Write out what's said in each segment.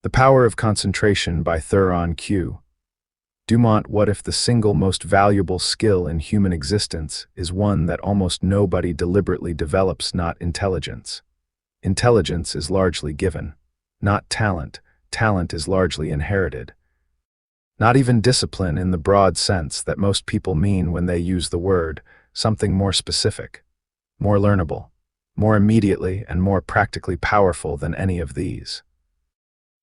The Power of Concentration by Theron Q. Dumont. What if the single most valuable skill in human existence is one that almost nobody deliberately develops? Not intelligence. Intelligence is largely given. Not talent. Talent is largely inherited. Not even discipline in the broad sense that most people mean when they use the word. Something more specific, more learnable, more immediately and more practically powerful than any of these.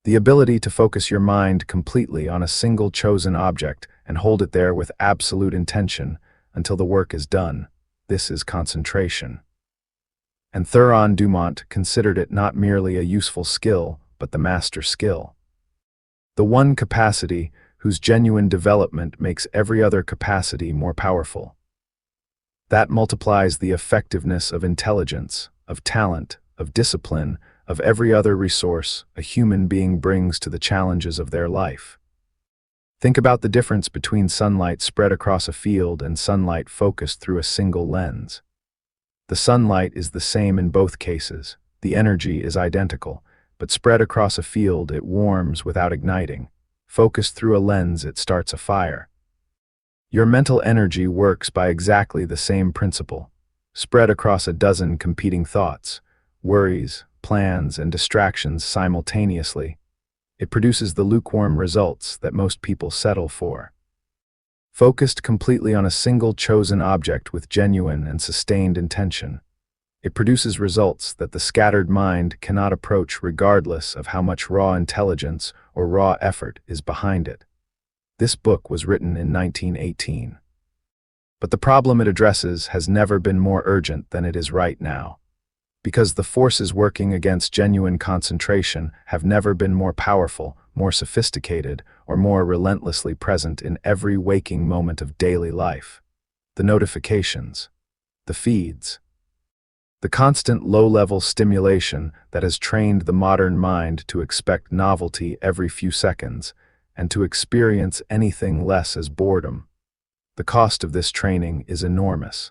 The ability to focus your mind completely on a single chosen object and hold it there with absolute intention until the work is done. This is concentration. And Theron Dumont considered it not merely a useful skill, but the master skill. The one capacity whose genuine development makes every other capacity more powerful. That multiplies the effectiveness of intelligence, of talent, of discipline, of every other resource a human being brings to the challenges of their life. Think about the difference between sunlight spread across a field and sunlight focused through a single lens. The sunlight is the same in both cases. The energy is identical, but spread across a field it warms without igniting. Focused through a lens it starts a fire. Your mental energy works by exactly the same principle. Spread across a dozen competing thoughts, worries, plans, and distractions simultaneously, it produces the lukewarm results that most people settle for. Focused completely on a single chosen object with genuine and sustained intention, it produces results that the scattered mind cannot approach regardless of how much raw intelligence or raw effort is behind it. This book was written in 1918. But the problem it addresses has never been more urgent than it is right now. Because the forces working against genuine concentration have never been more powerful, more sophisticated, or more relentlessly present in every waking moment of daily life. The notifications, the feeds, the constant low-level stimulation that has trained the modern mind to expect novelty every few seconds and to experience anything less as boredom. The cost of this training is enormous,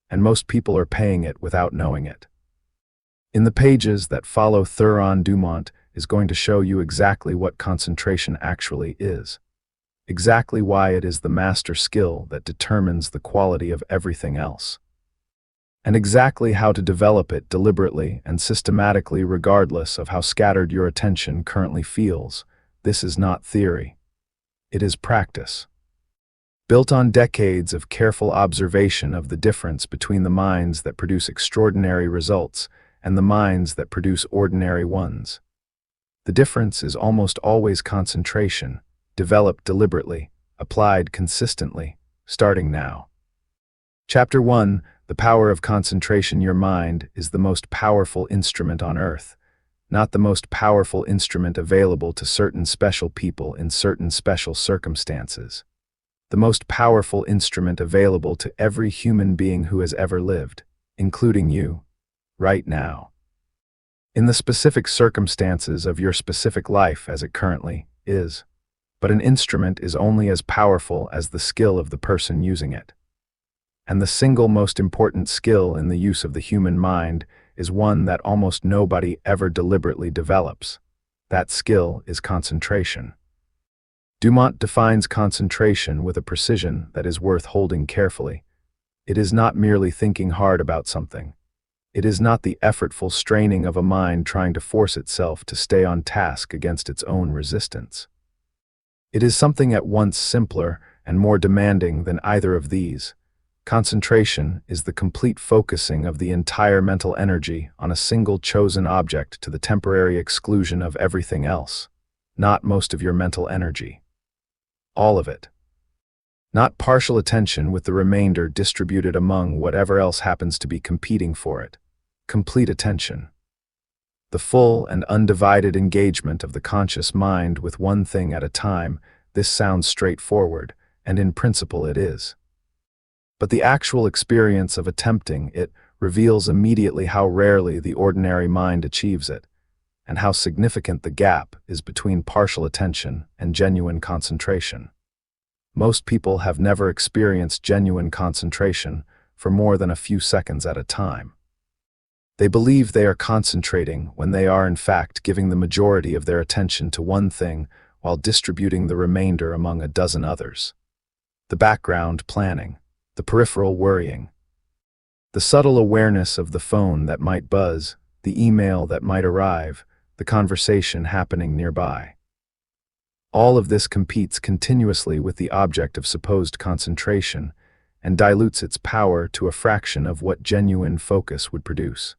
and most people are paying it without knowing it. In the pages that follow, Theron Dumont is going to show you exactly what concentration actually is, exactly why it is the master skill that determines the quality of everything else, and exactly how to develop it deliberately and systematically regardless of how scattered your attention currently feels. This is not theory. It is practice. Built on decades of careful observation of the difference between the minds that produce extraordinary results and the minds that produce ordinary ones. The difference is almost always concentration, developed deliberately, applied consistently, starting now. Chapter 1. The Power of Concentration. Your mind is the most powerful instrument on earth, not the most powerful instrument available to certain special people in certain special circumstances. The most powerful instrument available to every human being who has ever lived, including you, right now. In the specific circumstances of your specific life as it currently is. But an instrument is only as powerful as the skill of the person using it. And the single most important skill in the use of the human mind is one that almost nobody ever deliberately develops. That skill is concentration. Dumont defines concentration with a precision that is worth holding carefully. It is not merely thinking hard about something. It is not the effortful straining of a mind trying to force itself to stay on task against its own resistance. It is something at once simpler and more demanding than either of these. Concentration is the complete focusing of the entire mental energy on a single chosen object to the temporary exclusion of everything else. Not most of your mental energy. All of it. Not partial attention with the remainder distributed among whatever else happens to be competing for it. Complete attention. The full and undivided engagement of the conscious mind with one thing at a time. This sounds straightforward, and in principle it is. But the actual experience of attempting it reveals immediately how rarely the ordinary mind achieves it, and how significant the gap is between partial attention and genuine concentration. Most people have never experienced genuine concentration for more than a few seconds at a time. They believe they are concentrating when they are in fact giving the majority of their attention to one thing while distributing the remainder among a dozen others. The background planning, the peripheral worrying, the subtle awareness of the phone that might buzz, the email that might arrive, the conversation happening nearby. All of this competes continuously with the object of supposed concentration and dilutes its power to a fraction of what genuine focus would produce.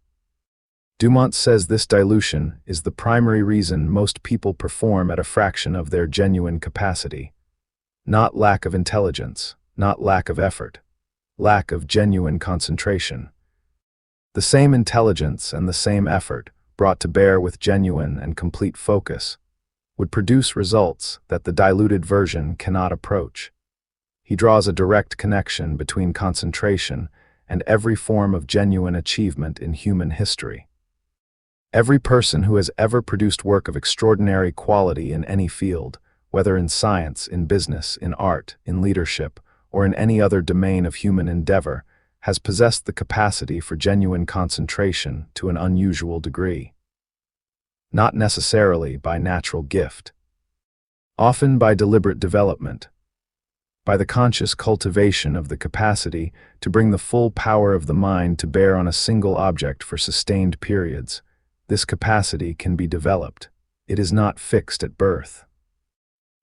Dumont says this dilution is the primary reason most people perform at a fraction of their genuine capacity. Not lack of intelligence, not lack of effort, lack of genuine concentration. The same intelligence and the same effort, brought to bear with genuine and complete focus, would produce results that the diluted version cannot approach. He draws a direct connection between concentration and every form of genuine achievement in human history. Every person who has ever produced work of extraordinary quality in any field, whether in science, in business, in art, in leadership, or in any other domain of human endeavor, has possessed the capacity for genuine concentration to an unusual degree. Not necessarily by natural gift. Often by deliberate development. By the conscious cultivation of the capacity to bring the full power of the mind to bear on a single object for sustained periods, this capacity can be developed. It is not fixed at birth.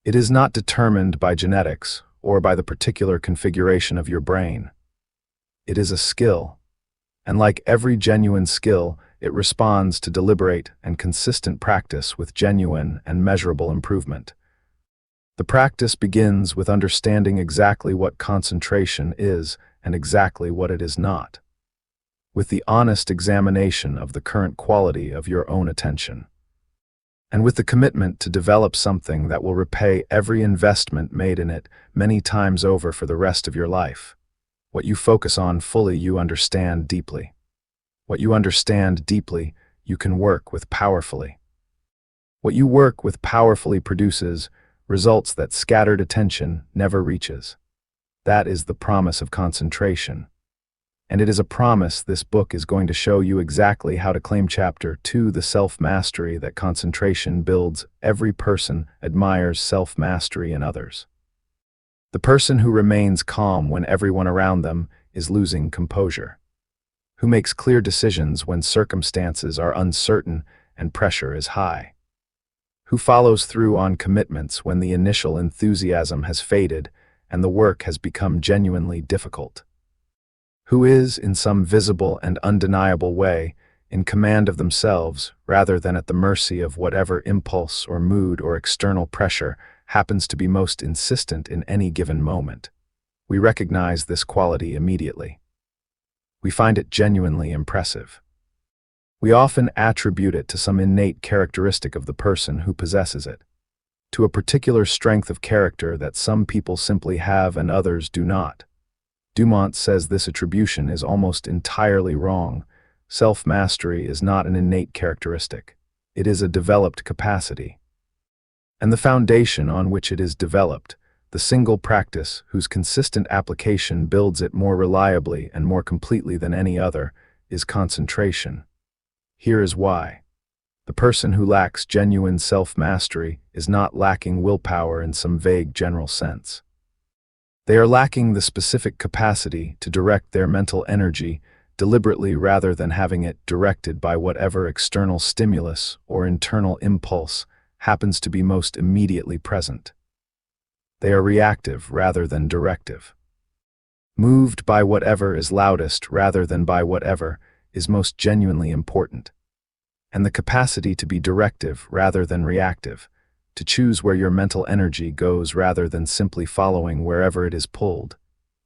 It is not determined by genetics or by the particular configuration of your brain. It is a skill, and like every genuine skill, it responds to deliberate and consistent practice with genuine and measurable improvement. The practice begins with understanding exactly what concentration is and exactly what it is not, with the honest examination of the current quality of your own attention, and with the commitment to develop something that will repay every investment made in it many times over for the rest of your life. What you focus on fully, you understand deeply. What you understand deeply, you can work with powerfully. What you work with powerfully produces results that scattered attention never reaches. That is the promise of concentration. And it is a promise this book is going to show you exactly how to claim. Chapter 2, the self-mastery that concentration builds. Every person admires self-mastery in others. The person who remains calm when everyone around them is losing composure, who makes clear decisions when circumstances are uncertain and pressure is high, who follows through on commitments when the initial enthusiasm has faded and the work has become genuinely difficult, who is, in some visible and undeniable way, in command of themselves rather than at the mercy of whatever impulse or mood or external pressure happens to be most insistent in any given moment. We recognize this quality immediately. We find it genuinely impressive. We often attribute it to some innate characteristic of the person who possesses it, to a particular strength of character that some people simply have and others do not. Dumont says this attribution is almost entirely wrong. Self-mastery is not an innate characteristic. It is a developed capacity. And the foundation on which it is developed, the single practice whose consistent application builds it more reliably and more completely than any other, is concentration. Here is why. The person who lacks genuine self-mastery is not lacking willpower in some vague general sense. They are lacking the specific capacity to direct their mental energy deliberately rather than having it directed by whatever external stimulus or internal impulse happens to be most immediately present. They are reactive rather than directive, moved by whatever is loudest rather than by whatever is most genuinely important. And the capacity to be directive rather than reactive, to choose where your mental energy goes rather than simply following wherever it is pulled,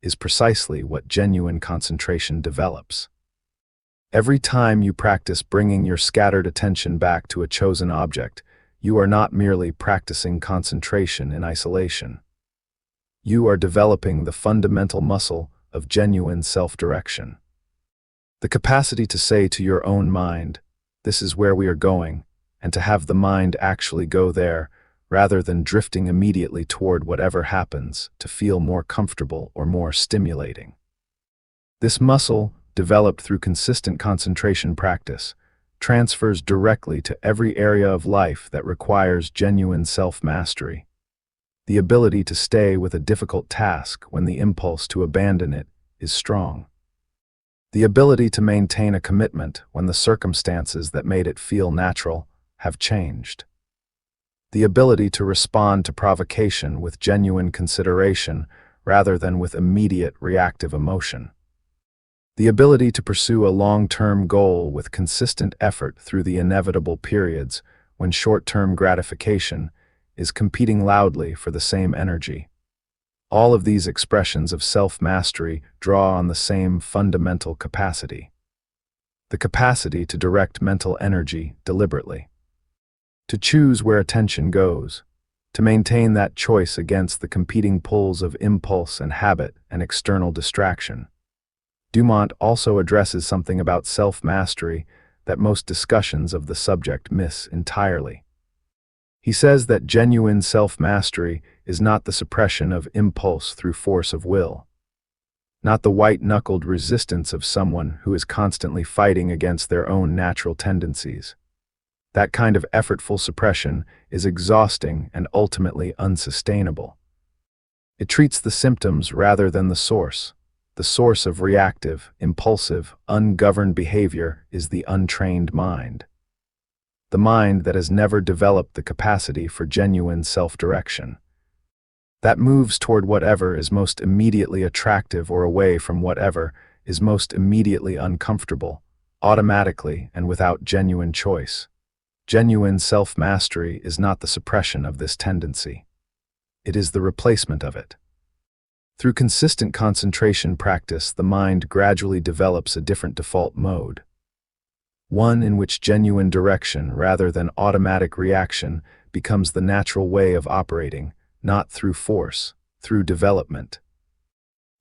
is precisely what genuine concentration develops. Every time you practice bringing your scattered attention back to a chosen object, you are not merely practicing concentration in isolation. You are developing the fundamental muscle of genuine self-direction. The capacity to say to your own mind, "This is where we are going," and to have the mind actually go there, rather than drifting immediately toward whatever happens to feel more comfortable or more stimulating. This muscle developed through consistent concentration practice, transfers directly to every area of life that requires genuine self-mastery. The ability to stay with a difficult task when the impulse to abandon it is strong. The ability to maintain a commitment when the circumstances that made it feel natural have changed. The ability to respond to provocation with genuine consideration rather than with immediate reactive emotion. The ability to pursue a long-term goal with consistent effort through the inevitable periods when short-term gratification is competing loudly for the same energy. All of these expressions of self-mastery draw on the same fundamental capacity. The capacity to direct mental energy deliberately. To choose where attention goes. To maintain that choice against the competing pulls of impulse and habit and external distraction. Dumont also addresses something about self-mastery that most discussions of the subject miss entirely. He says that genuine self-mastery is not the suppression of impulse through force of will. Not the white-knuckled resistance of someone who is constantly fighting against their own natural tendencies. That kind of effortful suppression is exhausting and ultimately unsustainable. It treats the symptoms rather than the source. The source of reactive, impulsive, ungoverned behavior is the untrained mind. The mind that has never developed the capacity for genuine self-direction. That moves toward whatever is most immediately attractive or away from whatever is most immediately uncomfortable, automatically and without genuine choice. Genuine self-mastery is not the suppression of this tendency. It is the replacement of it. Through consistent concentration practice, the mind gradually develops a different default mode. One in which genuine direction rather than automatic reaction becomes the natural way of operating, not through force, through development.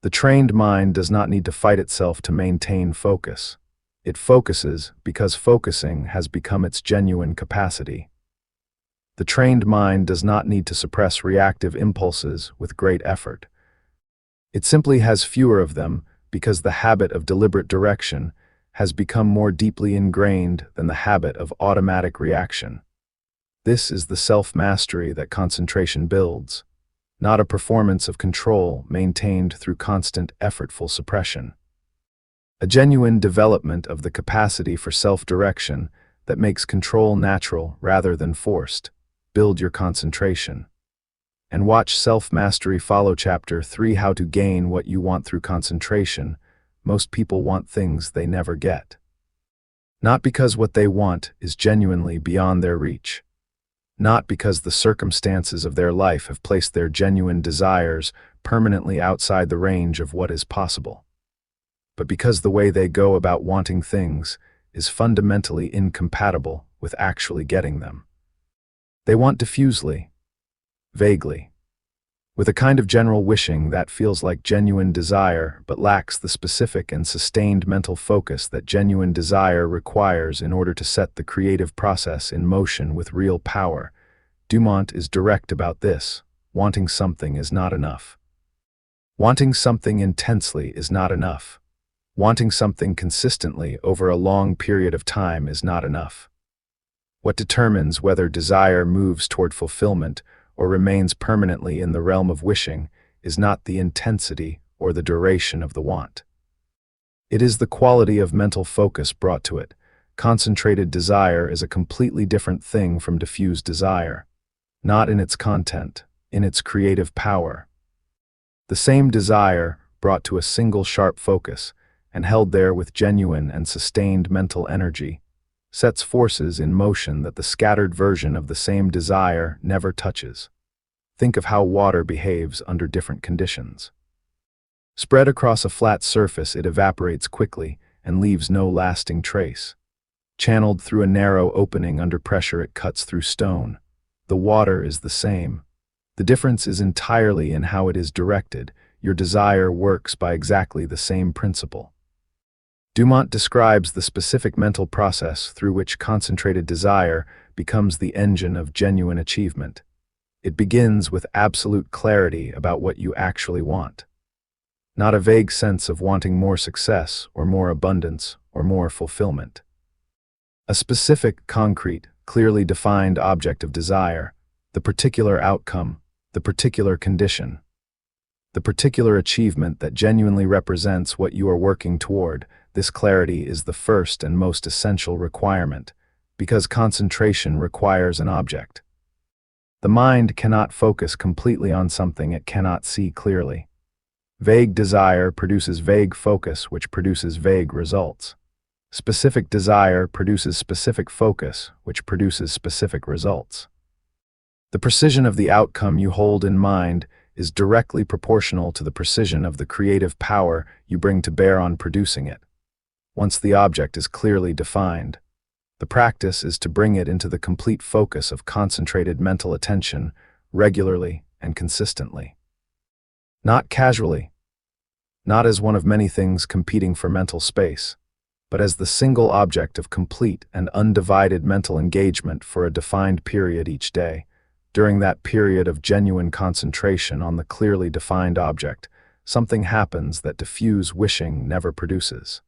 The trained mind does not need to fight itself to maintain focus. It focuses because focusing has become its genuine capacity. The trained mind does not need to suppress reactive impulses with great effort. It simply has fewer of them because the habit of deliberate direction has become more deeply ingrained than the habit of automatic reaction. This is the self-mastery that concentration builds, not a performance of control maintained through constant effortful suppression. A genuine development of the capacity for self-direction that makes control natural rather than forced. Build your concentration. And watch Self-Mastery follow Chapter 3, How to Gain What You Want Through Concentration. Most people want things they never get. Not because what they want is genuinely beyond their reach. Not because the circumstances of their life have placed their genuine desires permanently outside the range of what is possible. But because the way they go about wanting things is fundamentally incompatible with actually getting them. They want diffusely, vaguely, with a kind of general wishing that feels like genuine desire but lacks the specific and sustained mental focus that genuine desire requires in order to set the creative process in motion with real power. Dumont is direct about this. Wanting something is not enough. Wanting something intensely is not enough. Wanting something consistently over a long period of time is not enough. What determines whether desire moves toward fulfillment or remains permanently in the realm of wishing is not the intensity or the duration of the want. It is the quality of mental focus brought to it. Concentrated desire is a completely different thing from diffused desire, not in its content, in its creative power. The same desire, brought to a single sharp focus, and held there with genuine and sustained mental energy, sets forces in motion that the scattered version of the same desire never touches. Think of how water behaves under different conditions. Spread across a flat surface, it evaporates quickly and leaves no lasting trace. Channeled through a narrow opening under pressure, it cuts through stone. The water is the same. The difference is entirely in how it is directed. Your desire works by exactly the same principle. Dumont describes the specific mental process through which concentrated desire becomes the engine of genuine achievement. It begins with absolute clarity about what you actually want. not a vague sense of wanting more success or more abundance or more fulfillment. A specific, concrete, clearly defined object of desire, the particular outcome, the particular condition, the particular achievement that genuinely represents what you are working toward. This clarity is the first and most essential requirement, because concentration requires an object. The mind cannot focus completely on something it cannot see clearly. Vague desire produces vague focus, which produces vague results. Specific desire produces specific focus, which produces specific results. The precision of the outcome you hold in mind is directly proportional to the precision of the creative power you bring to bear on producing it. Once the object is clearly defined, the practice is to bring it into the complete focus of concentrated mental attention regularly and consistently. Not casually, not as one of many things competing for mental space, but as the single object of complete and undivided mental engagement for a defined period each day. During that period of genuine concentration on the clearly defined object, something happens that diffuse wishing never produces.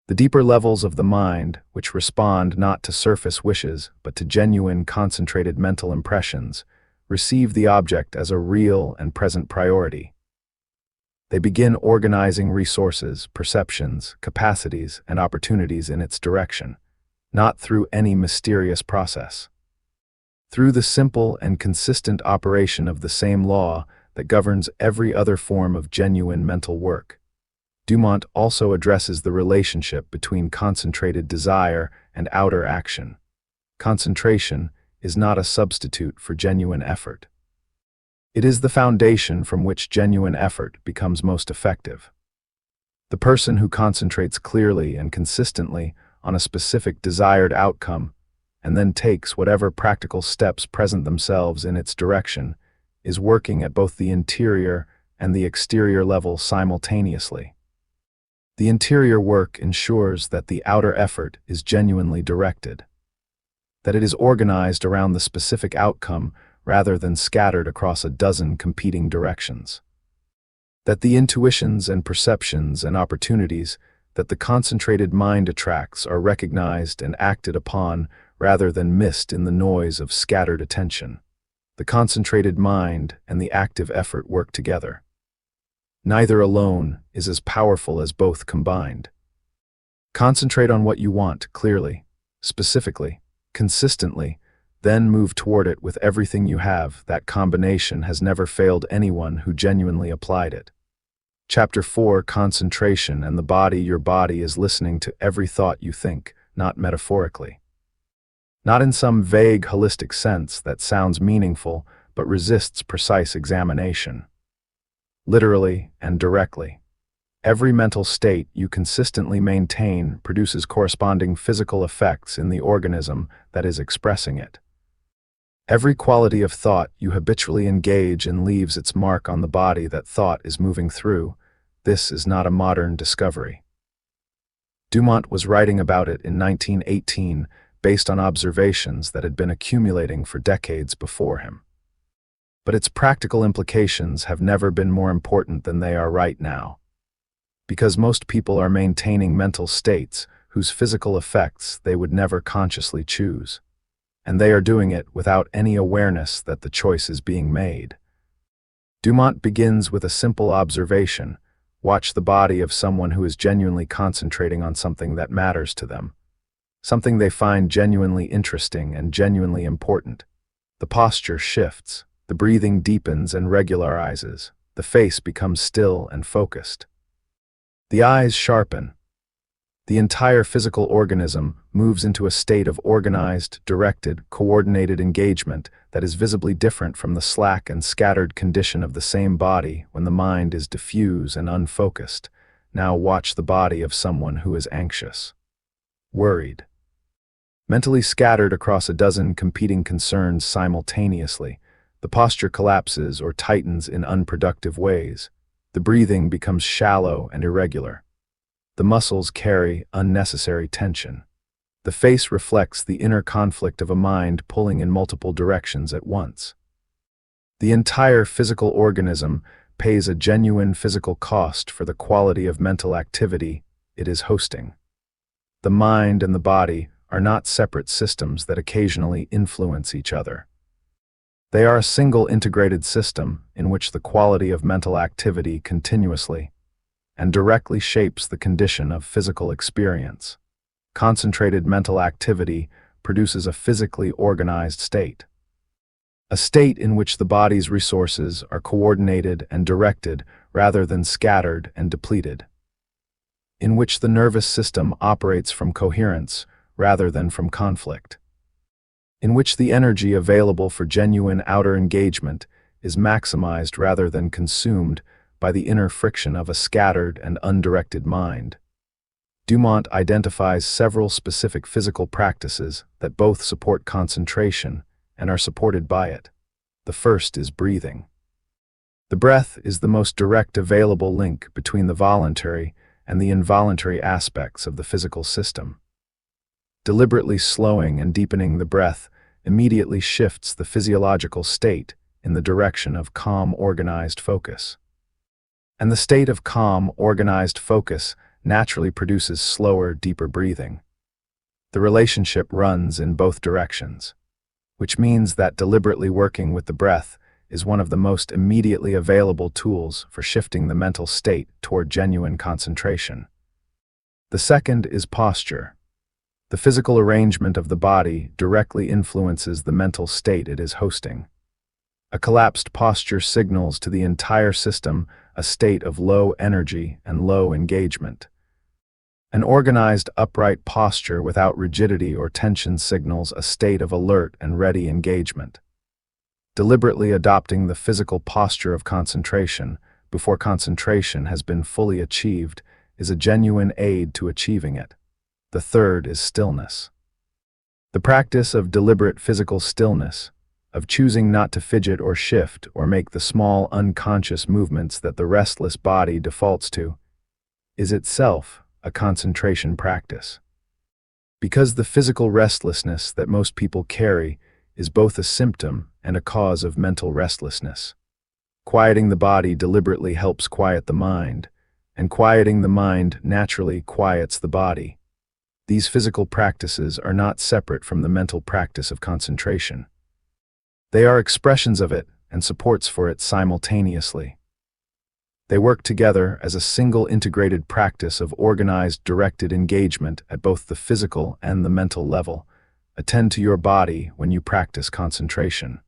The deeper levels of the mind, which respond not to surface wishes but to genuine concentrated mental impressions, receive the object as a real and present priority. They begin organizing resources, perceptions, capacities, and opportunities in its direction, not through any mysterious process. Through the simple and consistent operation of the same law that governs every other form of genuine mental work. Dumont also addresses the relationship between concentrated desire and outer action. Concentration is not a substitute for genuine effort. It is the foundation from which genuine effort becomes most effective. The person who concentrates clearly and consistently on a specific desired outcome and then takes whatever practical steps present themselves in its direction is working at both the interior and the exterior level simultaneously. The interior work ensures that the outer effort is genuinely directed, that it is organized around the specific outcome rather than scattered across a dozen competing directions, that the intuitions and perceptions and opportunities that the concentrated mind attracts are recognized and acted upon rather than missed in the noise of scattered attention. The concentrated mind and the active effort work together. Neither alone is as powerful as both combined. Concentrate on what you want clearly, specifically, consistently, then move toward it with everything you have. That combination has never failed anyone who genuinely applied it. Chapter 4, Concentration and the Body. Your body is listening to every thought you think, not metaphorically. Not in some vague, holistic sense that sounds meaningful but resists precise examination. Literally and directly. Every mental state you consistently maintain produces corresponding physical effects in the organism that is expressing it. Every quality of thought you habitually engage in leaves its mark on the body that thought is moving through. This is not a modern discovery. Dumont was writing about it in 1918 based on observations that had been accumulating for decades before him. But its practical implications have never been more important than they are right now. Because most people are maintaining mental states whose physical effects they would never consciously choose. And they are doing it without any awareness that the choice is being made. Dumont begins with a simple observation. Watch the body of someone who is genuinely concentrating on something that matters to them. Something they find genuinely interesting and genuinely important. The posture shifts, the breathing deepens and regularizes, the face becomes still and focused. The eyes sharpen. The entire physical organism moves into a state of organized, directed, coordinated engagement that is visibly different from the slack and scattered condition of the same body when the mind is diffuse and unfocused. Now watch the body of someone who is anxious, worried, mentally scattered across a dozen competing concerns simultaneously. The posture collapses or tightens in unproductive ways. The breathing becomes shallow and irregular. The muscles carry unnecessary tension. The face reflects the inner conflict of a mind pulling in multiple directions at once. The entire physical organism pays a genuine physical cost for the quality of mental activity it is hosting. The mind and the body are not separate systems that occasionally influence each other. They are a single integrated system in which the quality of mental activity continuously and directly shapes the condition of physical experience. Concentrated mental activity produces a physically organized state. A state in which the body's resources are coordinated and directed rather than scattered and depleted. In which the nervous system operates from coherence rather than from conflict. In which the energy available for genuine outer engagement is maximized rather than consumed by the inner friction of a scattered and undirected mind. Dumont identifies several specific physical practices that both support concentration and are supported by it. The first is breathing. The breath is the most direct available link between the voluntary and the involuntary aspects of the physical system. Deliberately slowing and deepening the breath immediately shifts the physiological state in the direction of calm, organized focus. And the state of calm, organized focus naturally produces slower, deeper breathing. The relationship runs in both directions, which means that deliberately working with the breath is one of the most immediately available tools for shifting the mental state toward genuine concentration. The second is posture. The physical arrangement of the body directly influences the mental state it is hosting. A collapsed posture signals to the entire system a state of low energy and low engagement. An organized, upright posture without rigidity or tension signals a state of alert and ready engagement. Deliberately adopting the physical posture of concentration before concentration has been fully achieved is a genuine aid to achieving it. The third is stillness. The practice of deliberate physical stillness, of choosing not to fidget or shift or make the small unconscious movements that the restless body defaults to, is itself a concentration practice. Because the physical restlessness that most people carry is both a symptom and a cause of mental restlessness. Quieting the body deliberately helps quiet the mind, and quieting the mind naturally quiets the body. These physical practices are not separate from the mental practice of concentration. They are expressions of it and supports for it simultaneously. They work together as a single integrated practice of organized, directed engagement at both the physical and the mental level. Attend to your body when you practice concentration.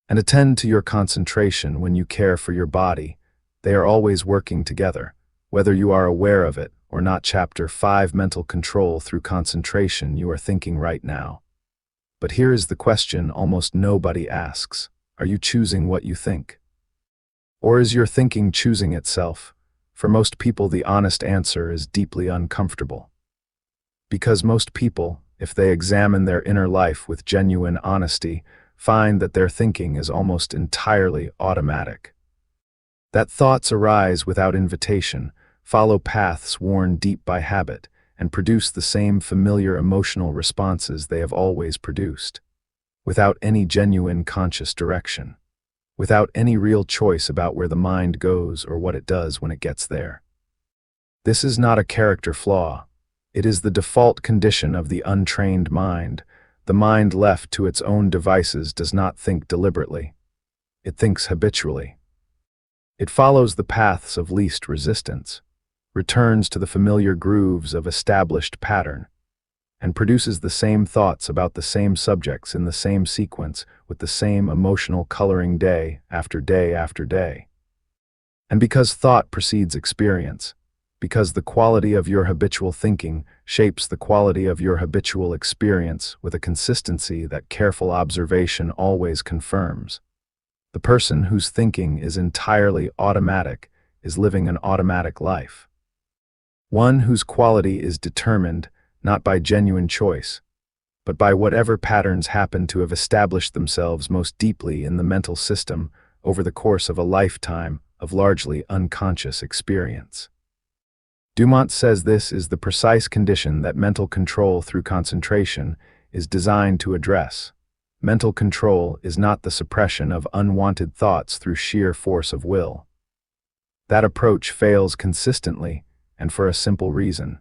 And attend to your concentration when you care for your body. They are always working together, whether you are aware of it or not. Chapter 5 Mental Control Through Concentration. You are thinking right now. But here is the question almost nobody asks. Are you choosing what you think? Or is your thinking choosing itself? For most people, the honest answer is deeply uncomfortable. Because most people, if they examine their inner life with genuine honesty, find that their thinking is almost entirely automatic. That thoughts arise without invitation, follow paths worn deep by habit, and produce the same familiar emotional responses they have always produced, without any genuine conscious direction. Without any real choice about where the mind goes or what it does when it gets there. This is not a character flaw. It is the default condition of the untrained mind. The mind left to its own devices does not think deliberately. It thinks habitually. It follows the paths of least resistance, returns to the familiar grooves of established pattern, and produces the same thoughts about the same subjects in the same sequence with the same emotional coloring day after day after day. And because thought precedes experience, because the quality of your habitual thinking shapes the quality of your habitual experience with a consistency that careful observation always confirms, the person whose thinking is entirely automatic is living an automatic life. One whose quality is determined not by genuine choice, but by whatever patterns happen to have established themselves most deeply in the mental system over the course of a lifetime of largely unconscious experience. Dumont says this is the precise condition that mental control through concentration is designed to address. Mental control is not the suppression of unwanted thoughts through sheer force of will. That approach fails consistently, and for a simple reason.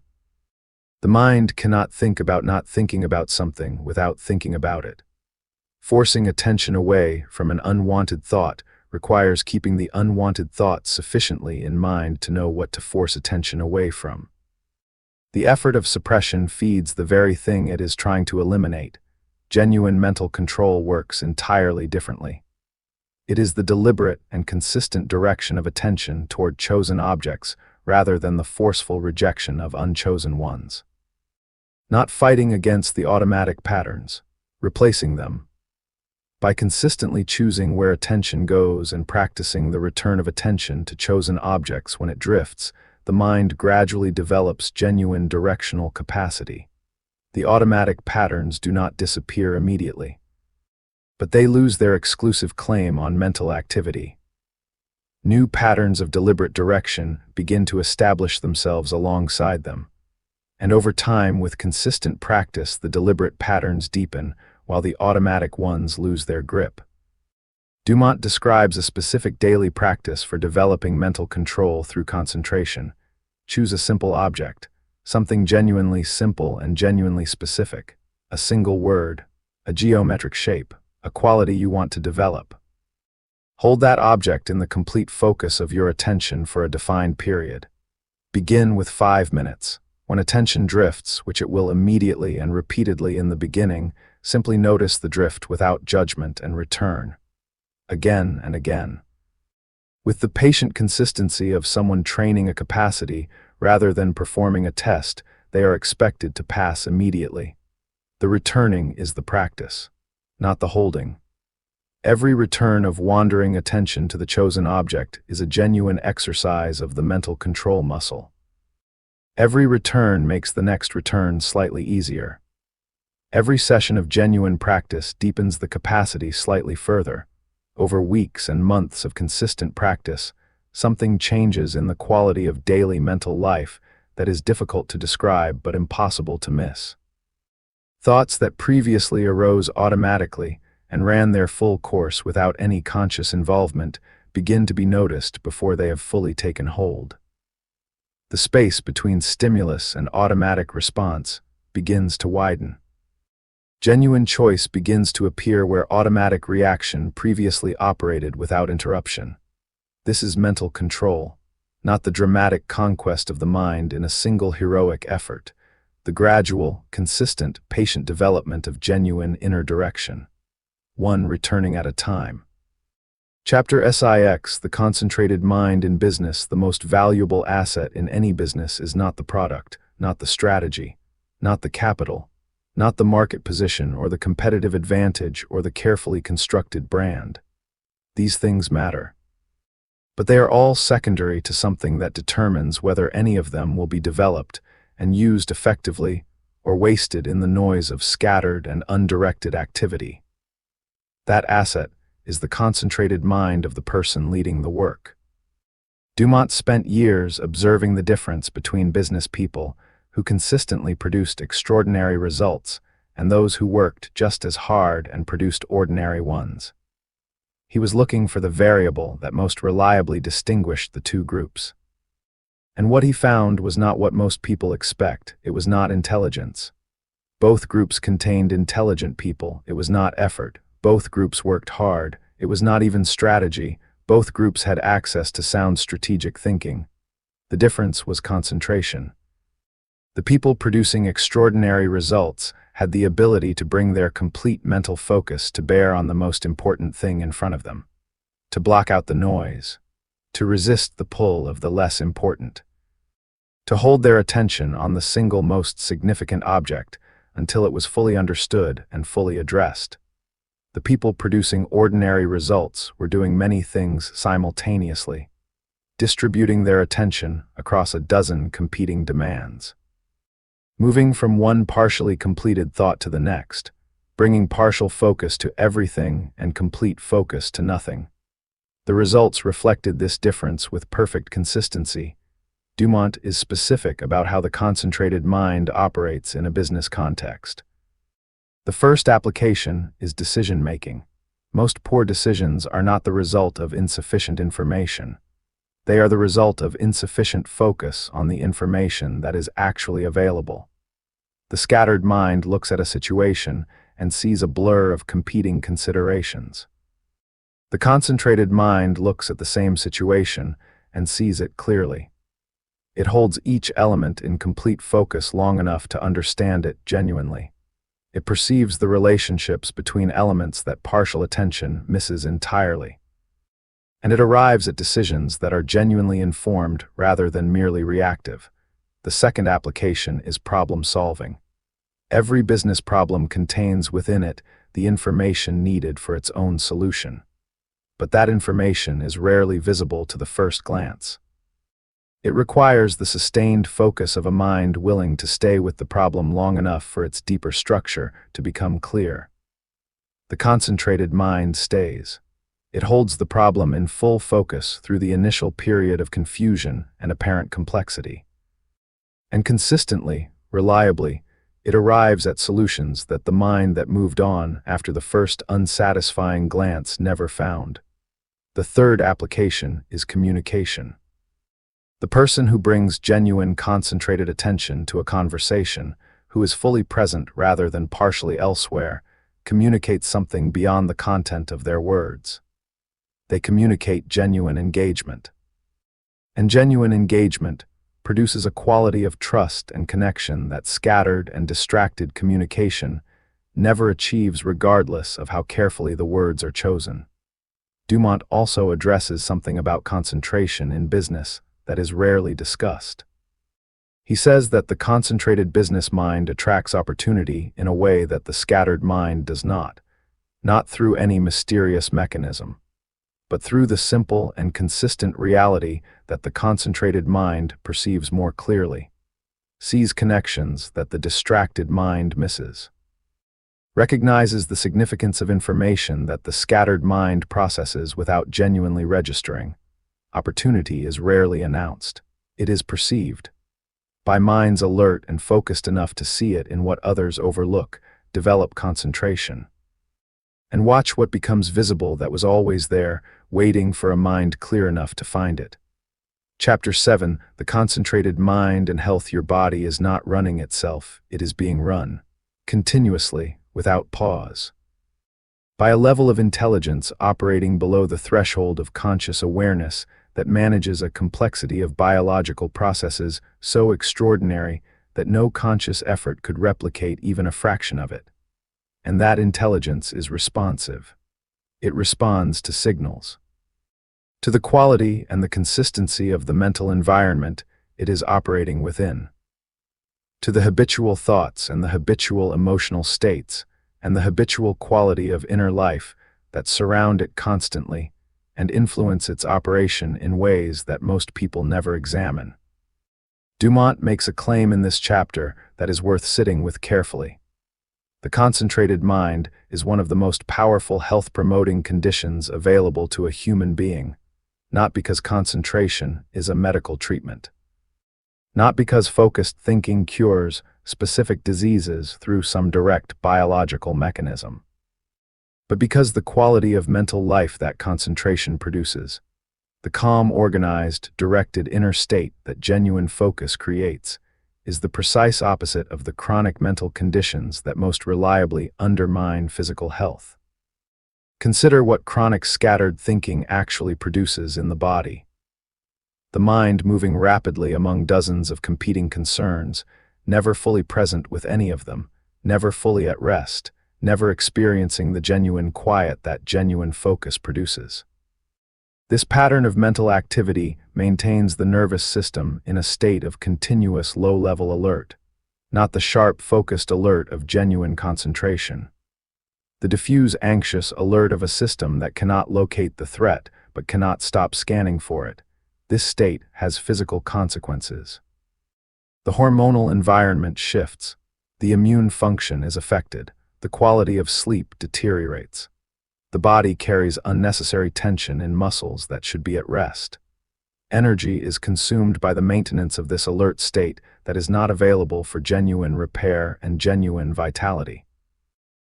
The mind cannot think about not thinking about something without thinking about it. Forcing attention away from an unwanted thought requires keeping the unwanted thought sufficiently in mind to know what to force attention away from. The effort of suppression feeds the very thing it is trying to eliminate. Genuine mental control works entirely differently. It is the deliberate and consistent direction of attention toward chosen objects rather than the forceful rejection of unchosen ones. Not fighting against the automatic patterns, replacing them. By consistently choosing where attention goes and practicing the return of attention to chosen objects when it drifts, the mind gradually develops genuine directional capacity. The automatic patterns do not disappear immediately, but they lose their exclusive claim on mental activity. New patterns of deliberate direction begin to establish themselves alongside them, and over time, with consistent practice, the deliberate patterns deepen, while the automatic ones lose their grip. Dumont describes a specific daily practice for developing mental control through concentration. Choose a simple object, something genuinely simple and genuinely specific, a single word, a geometric shape, a quality you want to develop. Hold that object in the complete focus of your attention for a defined period. Begin with 5 minutes. When attention drifts, which it will immediately and repeatedly in the beginning, simply notice the drift without judgment and return. Again and again. With the patient consistency of someone training a capacity rather than performing a test, they are expected to pass immediately. The returning is the practice, not the holding. Every return of wandering attention to the chosen object is a genuine exercise of the mental control muscle. Every return makes the next return slightly easier. Every session of genuine practice deepens the capacity slightly further. Over weeks and months of consistent practice, something changes in the quality of daily mental life that is difficult to describe but impossible to miss. Thoughts that previously arose automatically and ran their full course without any conscious involvement begin to be noticed before they have fully taken hold. The space between stimulus and automatic response begins to widen. Genuine choice begins to appear where automatic reaction previously operated without interruption. This is mental control, not the dramatic conquest of the mind in a single heroic effort, the gradual, consistent, patient development of genuine inner direction, one returning at a time. Chapter SIX, the concentrated mind in business. The most valuable asset in any business is not the product, not the strategy, not the capital, not the market position or the competitive advantage or the carefully constructed brand. These things matter, but they are all secondary to something that determines whether any of them will be developed and used effectively or wasted in the noise of scattered and undirected activity. That asset is the concentrated mind of the person leading the work. Dumont spent years observing the difference between business people who consistently produced extraordinary results and those who worked just as hard and produced ordinary ones. He was looking for the variable that most reliably distinguished the two groups. And what he found was not what most people expect. It was not intelligence. Both groups contained intelligent people. It was not effort. Both groups worked hard. It was not even strategy. Both groups had access to sound strategic thinking. The difference was concentration. The people producing extraordinary results had the ability to bring their complete mental focus to bear on the most important thing in front of them, to block out the noise, to resist the pull of the less important, to hold their attention on the single most significant object until it was fully understood and fully addressed. The people producing ordinary results were doing many things simultaneously, distributing their attention across a dozen competing demands. Moving from one partially completed thought to the next, bringing partial focus to everything and complete focus to nothing. The results reflected this difference with perfect consistency. Dumont is specific about how the concentrated mind operates in a business context. The first application is decision-making. Most poor decisions are not the result of insufficient information. They are the result of insufficient focus on the information that is actually available. The scattered mind looks at a situation and sees a blur of competing considerations. The concentrated mind looks at the same situation and sees it clearly. It holds each element in complete focus long enough to understand it genuinely. It perceives the relationships between elements that partial attention misses entirely. And it arrives at decisions that are genuinely informed rather than merely reactive. The second application is problem solving. Every business problem contains within it the information needed for its own solution. But that information is rarely visible to the first glance. It requires the sustained focus of a mind willing to stay with the problem long enough for its deeper structure to become clear. The concentrated mind stays. It holds the problem in full focus through the initial period of confusion and apparent complexity. And consistently, reliably, it arrives at solutions that the mind that moved on after the first unsatisfying glance never found. The third application is communication. The person who brings genuine, concentrated attention to a conversation, who is fully present rather than partially elsewhere, communicates something beyond the content of their words. They communicate genuine engagement. And genuine engagement produces a quality of trust and connection that scattered and distracted communication never achieves regardless of how carefully the words are chosen. Dumont also addresses something about concentration in business that is rarely discussed. He says that the concentrated business mind attracts opportunity in a way that the scattered mind does not through any mysterious mechanism, but through the simple and consistent reality that the concentrated mind perceives more clearly, sees connections that the distracted mind misses, recognizes the significance of information that the scattered mind processes without genuinely registering. Opportunity is rarely announced. It is perceived. By minds alert and focused enough to see it in what others overlook, develop concentration. And watch what becomes visible that was always there, waiting for a mind clear enough to find it. Chapter 7, The Concentrated Mind and Healthier Body is not running itself, it is being run, continuously, without pause. By a level of intelligence operating below the threshold of conscious awareness that manages a complexity of biological processes so extraordinary that no conscious effort could replicate even a fraction of it. And that intelligence is responsive. It responds to signals. To the quality and the consistency of the mental environment it is operating within. To the habitual thoughts and the habitual emotional states and the habitual quality of inner life that surround it constantly and influence its operation in ways that most people never examine. Dumont makes a claim in this chapter that is worth sitting with carefully. The concentrated mind is one of the most powerful health-promoting conditions available to a human being, not because concentration is a medical treatment. Not because focused thinking cures specific diseases through some direct biological mechanism, but because the quality of mental life that concentration produces, the calm, organized, directed inner state that genuine focus creates, is the precise opposite of the chronic mental conditions that most reliably undermine physical health. Consider what chronic scattered thinking actually produces in the body. The mind moving rapidly among dozens of competing concerns, never fully present with any of them, never fully at rest, never experiencing the genuine quiet that genuine focus produces. This pattern of mental activity maintains the nervous system in a state of continuous low-level alert, not the sharp, focused alert of genuine concentration. The diffuse, anxious alert of a system that cannot locate the threat but cannot stop scanning for it. This state has physical consequences. The hormonal environment shifts. The immune function is affected. The quality of sleep deteriorates. The body carries unnecessary tension in muscles that should be at rest. Energy is consumed by the maintenance of this alert state that is not available for genuine repair and genuine vitality.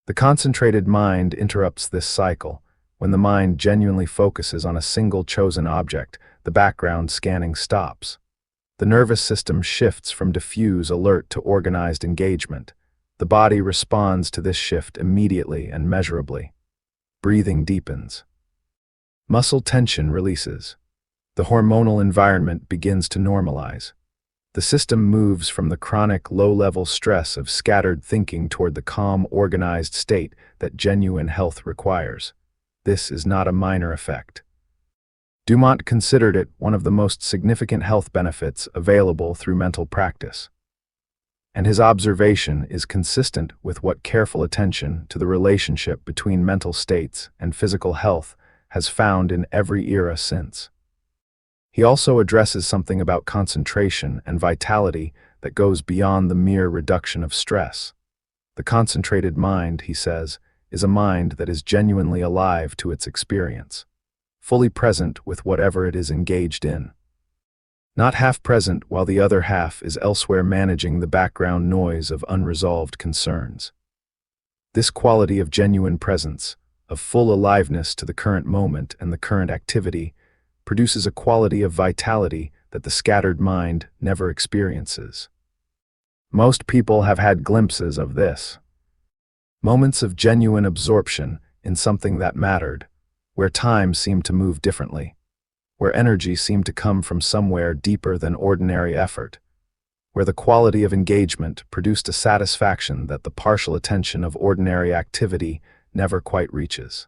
The concentrated mind interrupts this cycle. When the mind genuinely focuses on a single chosen object, the background scanning stops. The nervous system shifts from diffuse alert to organized engagement. The body responds to this shift immediately and measurably. Breathing deepens. Muscle tension releases. The hormonal environment begins to normalize. The system moves from the chronic low-level stress of scattered thinking toward the calm, organized state that genuine health requires. This is not a minor effect. Dumont considered it one of the most significant health benefits available through mental practice. And his observation is consistent with what careful attention to the relationship between mental states and physical health has found in every era since. He also addresses something about concentration and vitality that goes beyond the mere reduction of stress. The concentrated mind, he says, is a mind that is genuinely alive to its experience, fully present with whatever it is engaged in. Not half present while the other half is elsewhere managing the background noise of unresolved concerns. This quality of genuine presence, of full aliveness to the current moment and the current activity, produces a quality of vitality that the scattered mind never experiences. Most people have had glimpses of this. Moments of genuine absorption in something that mattered, where time seemed to move differently, where energy seemed to come from somewhere deeper than ordinary effort, where the quality of engagement produced a satisfaction that the partial attention of ordinary activity never quite reaches.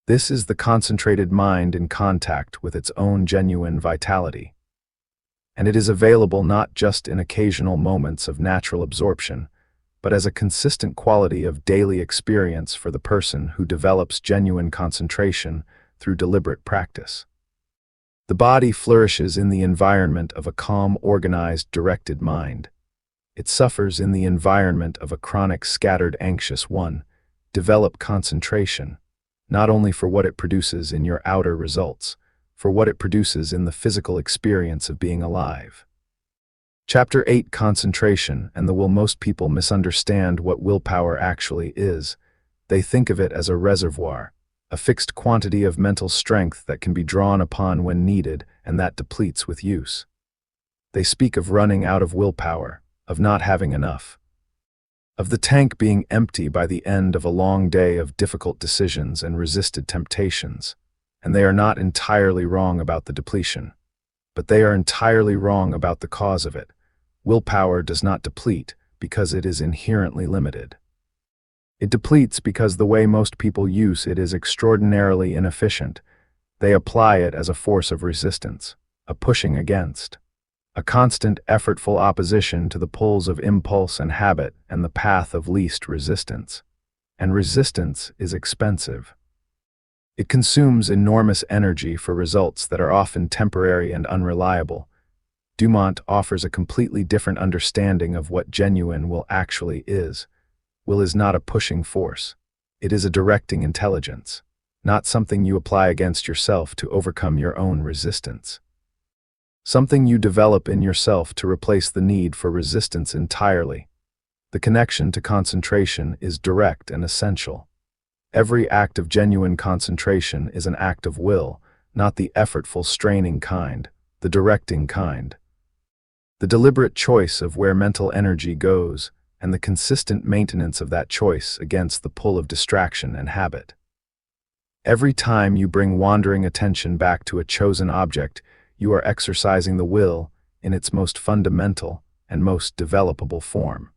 This is the concentrated mind in contact with its own genuine vitality. And it is available not just in occasional moments of natural absorption, but as a consistent quality of daily experience for the person who develops genuine concentration through deliberate practice. The body flourishes in the environment of a calm, organized, directed mind. It suffers in the environment of a chronic, scattered, anxious one. Develop concentration, not only for what it produces in your outer results, for what it produces in the physical experience of being alive. Chapter 8: Concentration and the Will. Most people misunderstand what willpower actually is. They think of it as a reservoir, a fixed quantity of mental strength that can be drawn upon when needed and that depletes with use. They speak of running out of willpower, of not having enough, of the tank being empty by the end of a long day of difficult decisions and resisted temptations. And they are not entirely wrong about the depletion, but they are entirely wrong about the cause of it. Willpower does not deplete because it is inherently limited. It depletes because the way most people use it is extraordinarily inefficient. They apply it as a force of resistance, a pushing against, a constant effortful opposition to the pulls of impulse and habit and the path of least resistance. And resistance is expensive. It consumes enormous energy for results that are often temporary and unreliable. Dumont offers a completely different understanding of what genuine will actually is. Will is not a pushing force. It is a directing intelligence, not something you apply against yourself to overcome your own resistance. Something you develop in yourself to replace the need for resistance entirely. The connection to concentration is direct and essential. Every act of genuine concentration is an act of will, not the effortful, straining kind, the directing kind. The deliberate choice of where mental energy goes, and the consistent maintenance of that choice against the pull of distraction and habit. Every time you bring wandering attention back to a chosen object, you are exercising the will in its most fundamental and most developable form.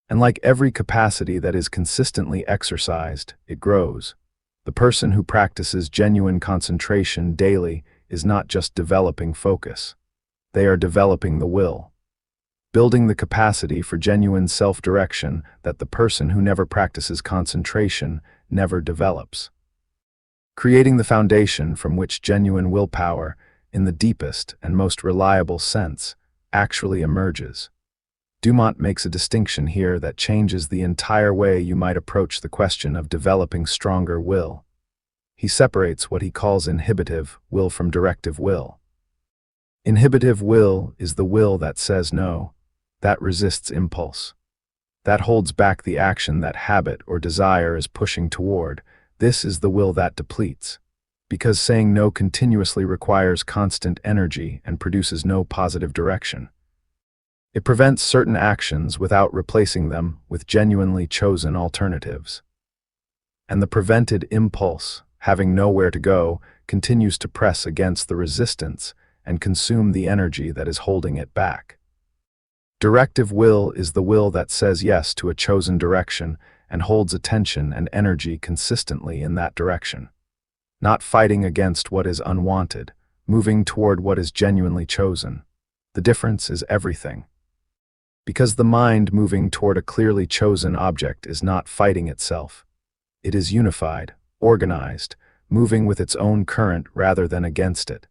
And like every capacity that is consistently exercised, it grows. The person who practices genuine concentration daily is not just developing focus. They are developing the will, building the capacity for genuine self-direction that the person who never practices concentration never develops, creating the foundation from which genuine willpower, in the deepest and most reliable sense, actually emerges. Dumont makes a distinction here that changes the entire way you might approach the question of developing stronger will. He separates what he calls inhibitive will from directive will. Inhibitive will is the will that says no, that resists impulse, that holds back the action that habit or desire is pushing toward. This is the will that depletes. Because saying no continuously requires constant energy and produces no positive direction. It prevents certain actions without replacing them with genuinely chosen alternatives. And the prevented impulse, having nowhere to go, continues to press against the resistance and consume the energy that is holding it back. Directive will is the will that says yes to a chosen direction and holds attention and energy consistently in that direction. Not fighting against what is unwanted, moving toward what is genuinely chosen. The difference is everything. Because the mind moving toward a clearly chosen object is not fighting itself. It is unified, organized, moving with its own current rather than against it.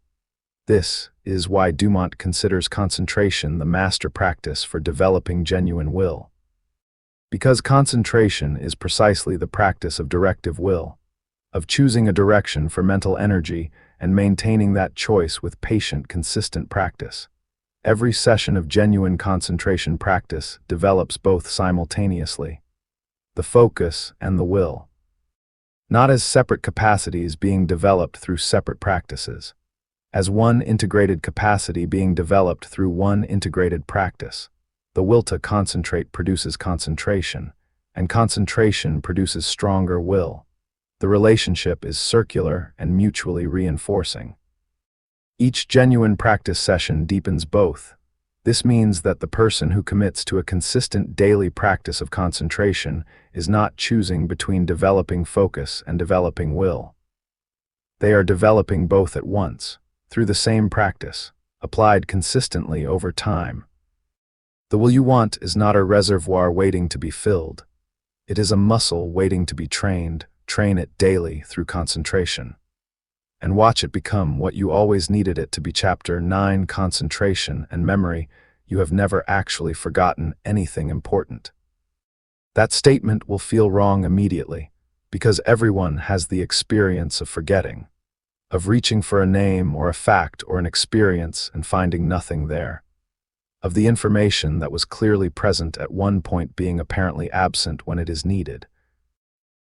This is why Dumont considers concentration the master practice for developing genuine will. Because concentration is precisely the practice of directive will, of choosing a direction for mental energy and maintaining that choice with patient, consistent practice. Every session of genuine concentration practice develops both simultaneously, the focus and the will, not as separate capacities being developed through separate practices, as one integrated capacity being developed through one integrated practice. The will to concentrate produces concentration, and concentration produces stronger will. The relationship is circular and mutually reinforcing. Each genuine practice session deepens both. This means that the person who commits to a consistent daily practice of concentration is not choosing between developing focus and developing will. They are developing both at once, through the same practice, applied consistently over time. The will you want is not a reservoir waiting to be filled. It is a muscle waiting to be trained. Train it daily through concentration. And watch it become what you always needed it to be. Chapter 9: Concentration and Memory. You have never actually forgotten anything important. That statement will feel wrong immediately, because everyone has the experience of forgetting, of reaching for a name or a fact or an experience and finding nothing there, of the information that was clearly present at one point being apparently absent when it is needed.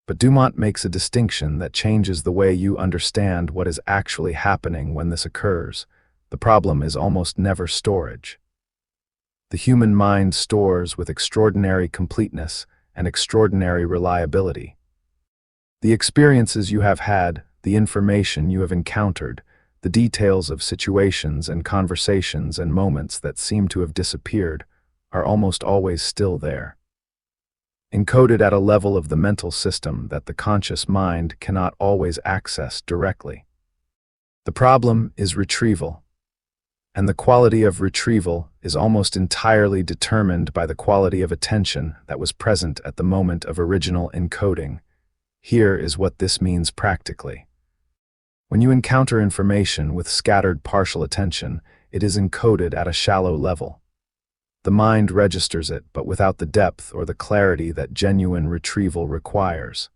But Dumont makes a distinction that changes the way you understand what is actually happening when this occurs. The problem is almost never storage. The human mind stores with extraordinary completeness and extraordinary reliability. The experiences you have had, the information you have encountered, the details of situations and conversations and moments that seem to have disappeared, are almost always still there, encoded at a level of the mental system that the conscious mind cannot always access directly. The problem is retrieval, and the quality of retrieval is almost entirely determined by the quality of attention that was present at the moment of original encoding. Here is what this means practically. When you encounter information with scattered partial attention, it is encoded at a shallow level. The mind registers it, but without the depth or the clarity that genuine retrieval requires.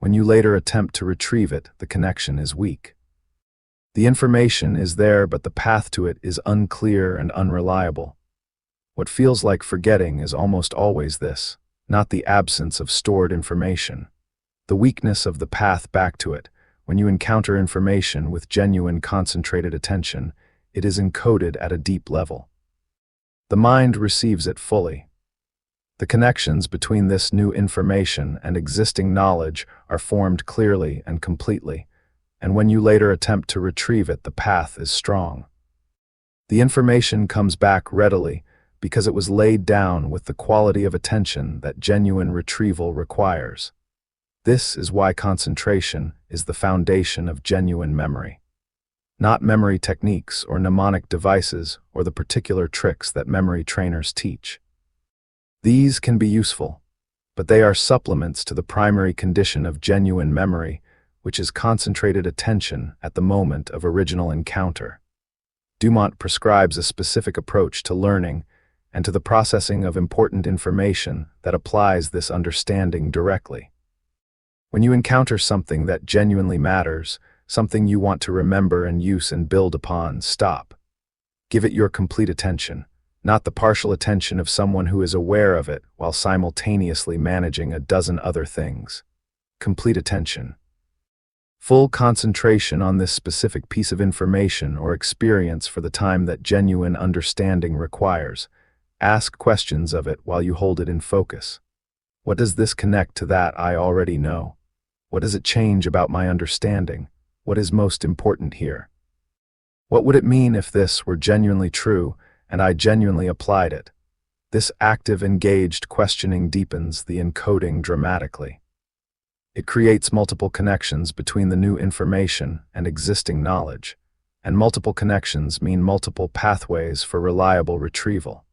When you later attempt to retrieve it, the connection is weak. The information is there, but the path to it is unclear and unreliable. What feels like forgetting is almost always this, not the absence of stored information. The weakness of the path back to it. When you encounter information with genuine concentrated attention, it is encoded at a deep level. The mind receives it fully. The connections between this new information and existing knowledge are formed clearly and completely, and when you later attempt to retrieve it, the path is strong. The information comes back readily because it was laid down with the quality of attention that genuine retrieval requires. This is why concentration is the foundation of genuine memory. Not memory techniques or mnemonic devices or the particular tricks that memory trainers teach. These can be useful, but they are supplements to the primary condition of genuine memory, which is concentrated attention at the moment of original encounter. Dumont prescribes a specific approach to learning and to the processing of important information that applies this understanding directly. When you encounter something that genuinely matters, something you want to remember and use and build upon, stop. Give it your complete attention, not the partial attention of someone who is aware of it while simultaneously managing a dozen other things. Complete attention. Full concentration on this specific piece of information or experience for the time that genuine understanding requires. Ask questions of it while you hold it in focus. What does this connect to that I already know? What does it change about my understanding? What is most important here? What would it mean if this were genuinely true and I genuinely applied it? This active, engaged questioning deepens the encoding dramatically. It creates multiple connections between the new information and existing knowledge, and multiple connections mean multiple pathways for reliable retrieval.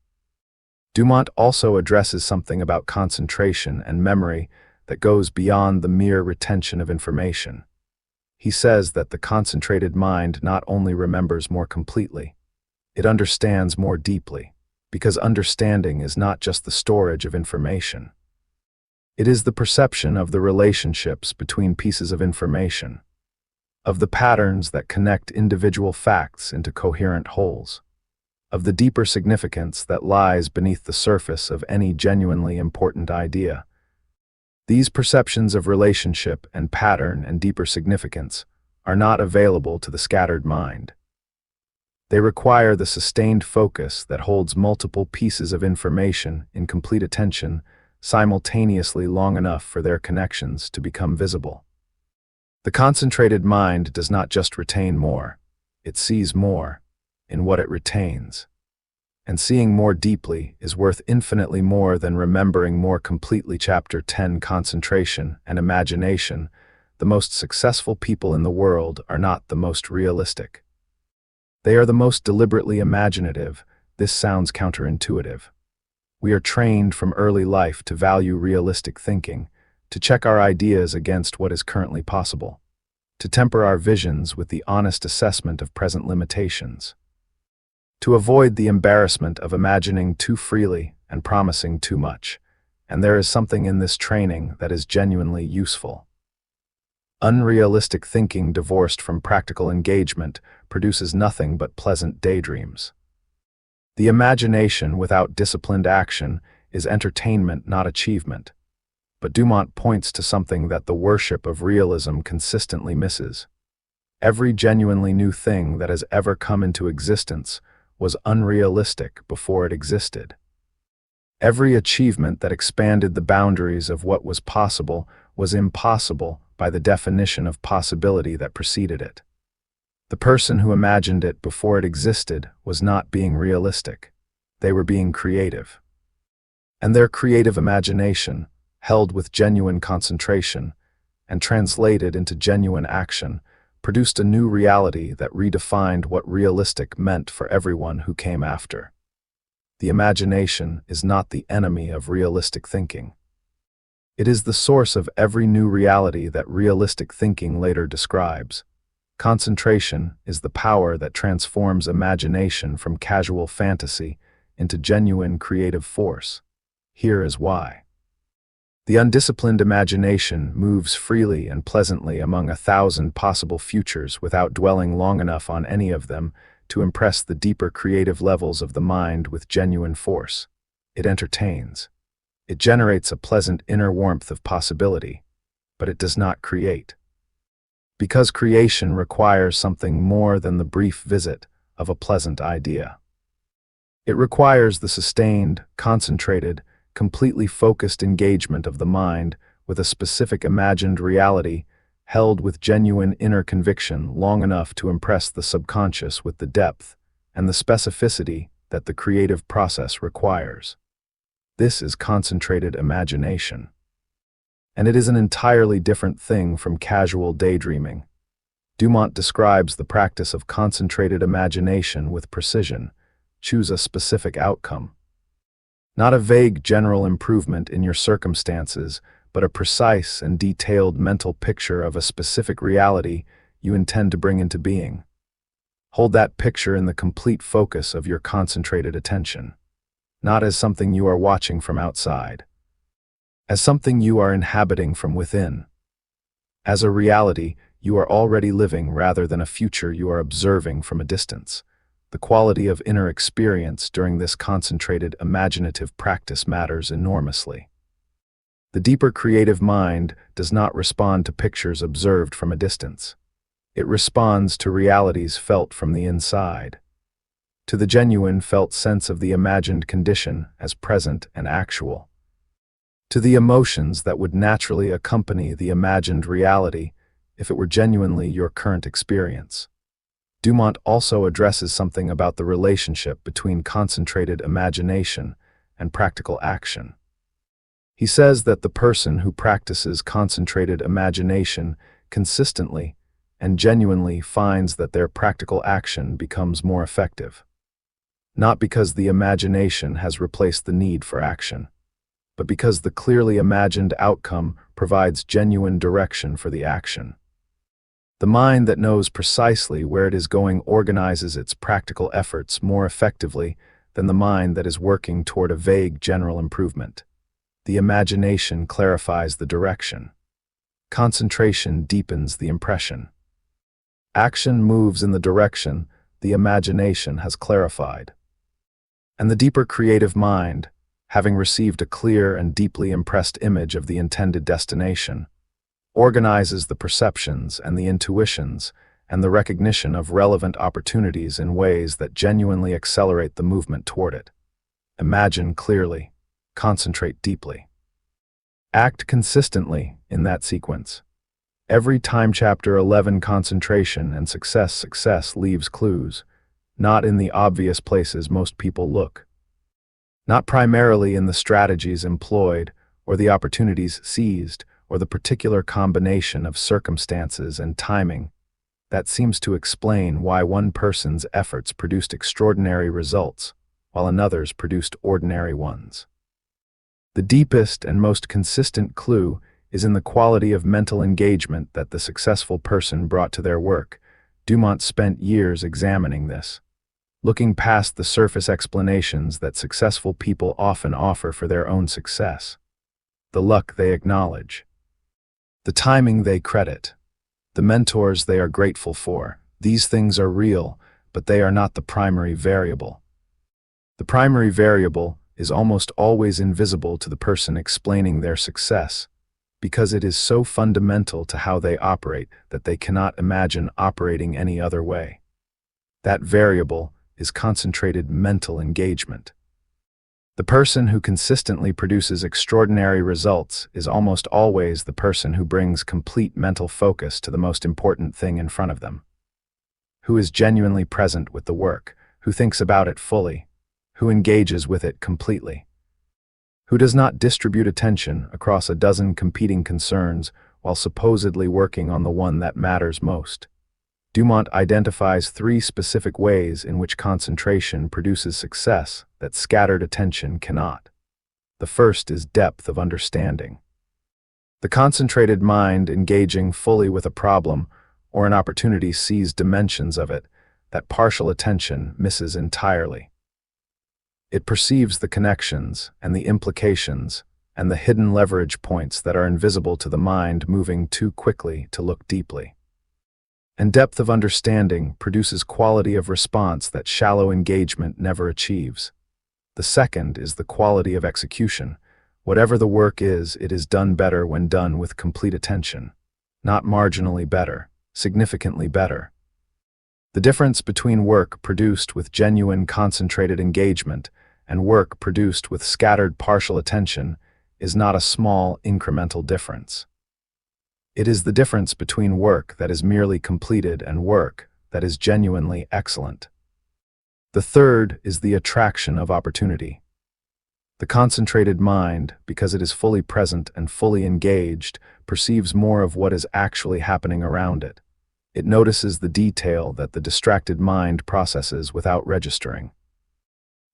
Dumont also addresses something about concentration and memory that goes beyond the mere retention of information. He says that the concentrated mind not only remembers more completely, it understands more deeply, because understanding is not just the storage of information. It is the perception of the relationships between pieces of information, of the patterns that connect individual facts into coherent wholes, of the deeper significance that lies beneath the surface of any genuinely important idea. These perceptions of relationship and pattern and deeper significance are not available to the scattered mind. They require the sustained focus that holds multiple pieces of information in complete attention simultaneously long enough for their connections to become visible. The concentrated mind does not just retain more, it sees more in what it retains. And seeing more deeply is worth infinitely more than remembering more completely. Chapter 10 Concentration and Imagination. The most successful people in the world are not the most realistic. They are the most deliberately imaginative. This sounds counterintuitive. We are trained from early life to value realistic thinking, to check our ideas against what is currently possible, to temper our visions with the honest assessment of present limitations, to avoid the embarrassment of imagining too freely and promising too much. And there is something in this training that is genuinely useful. Unrealistic thinking divorced from practical engagement produces nothing but pleasant daydreams. The imagination without disciplined action is entertainment, not achievement. But Dumont points to something that the worship of realism consistently misses. Every genuinely new thing that has ever come into existence was unrealistic before it existed. Every achievement that expanded the boundaries of what was possible was impossible by the definition of possibility that preceded it. The person who imagined it before it existed was not being realistic. They were being creative. And their creative imagination, held with genuine concentration and translated into genuine action, produced a new reality that redefined what realistic meant for everyone who came after. The imagination is not the enemy of realistic thinking. It is the source of every new reality that realistic thinking later describes. Concentration is the power that transforms imagination from casual fantasy into genuine creative force. Here is why. The undisciplined imagination moves freely and pleasantly among 1,000 possible futures without dwelling long enough on any of them to impress the deeper creative levels of the mind with genuine force. It entertains. It generates a pleasant inner warmth of possibility, but it does not create. Because creation requires something more than the brief visit of a pleasant idea. It requires the sustained, concentrated, completely focused engagement of the mind with a specific imagined reality held with genuine inner conviction long enough to impress the subconscious with the depth and the specificity that the creative process requires. This is concentrated imagination. And it is an entirely different thing from casual daydreaming. Dumont describes the practice of concentrated imagination with precision. Choose a specific outcome. Not a vague general improvement in your circumstances, but a precise and detailed mental picture of a specific reality you intend to bring into being. Hold that picture in the complete focus of your concentrated attention, not as something you are watching from outside, as something you are inhabiting from within, as a reality you are already living rather than a future you are observing from a distance. The quality of inner experience during this concentrated imaginative practice matters enormously. The deeper creative mind does not respond to pictures observed from a distance. It responds to realities felt from the inside, to the genuine felt sense of the imagined condition as present and actual, to the emotions that would naturally accompany the imagined reality if it were genuinely your current experience. Dumont also addresses something about the relationship between concentrated imagination and practical action. He says that the person who practices concentrated imagination consistently and genuinely finds that their practical action becomes more effective. Not because the imagination has replaced the need for action, but because the clearly imagined outcome provides genuine direction for the action. The mind that knows precisely where it is going organizes its practical efforts more effectively than the mind that is working toward a vague general improvement. The imagination clarifies the direction. Concentration deepens the impression. Action moves in the direction the imagination has clarified. And the deeper creative mind, having received a clear and deeply impressed image of the intended destination, organizes the perceptions and the intuitions and the recognition of relevant opportunities in ways that genuinely accelerate the movement toward it. Imagine clearly, concentrate deeply. Act consistently in that sequence. Every time Chapter 11 concentration and success leaves clues, not in the obvious places most people look. Not primarily in the strategies employed or the opportunities seized, or the particular combination of circumstances and timing that seems to explain why one person's efforts produced extraordinary results, while another's produced ordinary ones. The deepest and most consistent clue is in the quality of mental engagement that the successful person brought to their work. Dumont spent years examining this, looking past the surface explanations that successful people often offer for their own success. The luck they acknowledge, the timing they credit, the mentors they are grateful for. These things are real, but they are not the primary variable. The primary variable is almost always invisible to the person explaining their success, because it is so fundamental to how they operate that they cannot imagine operating any other way. That variable is concentrated mental engagement. The person who consistently produces extraordinary results is almost always the person who brings complete mental focus to the most important thing in front of them, who is genuinely present with the work, who thinks about it fully, who engages with it completely, who does not distribute attention across a dozen competing concerns while supposedly working on the one that matters most. Dumont identifies 3 specific ways in which concentration produces success that scattered attention cannot. The first is depth of understanding. The concentrated mind engaging fully with a problem or an opportunity sees dimensions of it that partial attention misses entirely. It perceives the connections and the implications and the hidden leverage points that are invisible to the mind moving too quickly to look deeply. And depth of understanding produces quality of response that shallow engagement never achieves. The second is the quality of execution. Whatever the work is, it is done better when done with complete attention. Not marginally better, significantly better. The difference between work produced with genuine concentrated engagement and work produced with scattered partial attention is not a small incremental difference. It is the difference between work that is merely completed and work that is genuinely excellent. The third is the attraction of opportunity. The concentrated mind, because it is fully present and fully engaged, perceives more of what is actually happening around it. It notices the detail that the distracted mind processes without registering.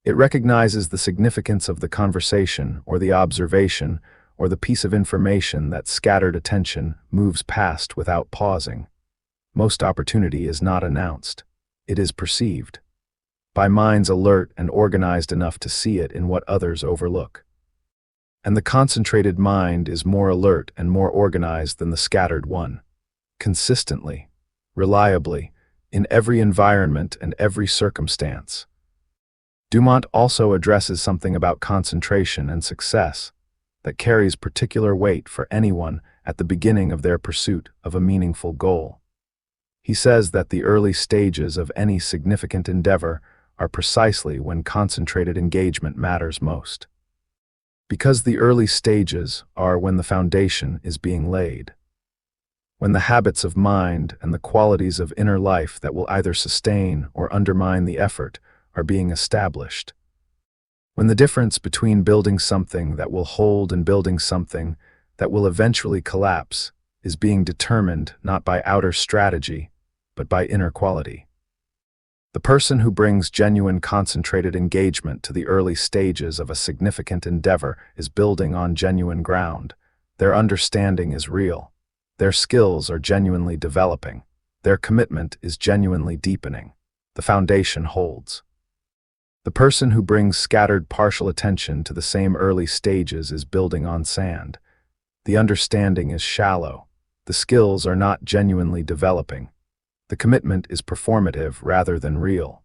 It recognizes the significance of the conversation or the observation or the piece of information that scattered attention moves past without pausing. Most opportunity is not announced. It is perceived by minds alert and organized enough to see it in what others overlook. And the concentrated mind is more alert and more organized than the scattered one. Consistently, reliably, in every environment and every circumstance. Dumont also addresses something about concentration and success that carries particular weight for anyone at the beginning of their pursuit of a meaningful goal. He says that the early stages of any significant endeavor are precisely when concentrated engagement matters most. Because the early stages are when the foundation is being laid, when the habits of mind and the qualities of inner life that will either sustain or undermine the effort are being established. When the difference between building something that will hold and building something that will eventually collapse is being determined not by outer strategy, but by inner quality. The person who brings genuine concentrated engagement to the early stages of a significant endeavor is building on genuine ground. Their understanding is real. Their skills are genuinely developing. Their commitment is genuinely deepening. The foundation holds. The person who brings scattered partial attention to the same early stages is building on sand. The understanding is shallow. The skills are not genuinely developing. The commitment is performative rather than real.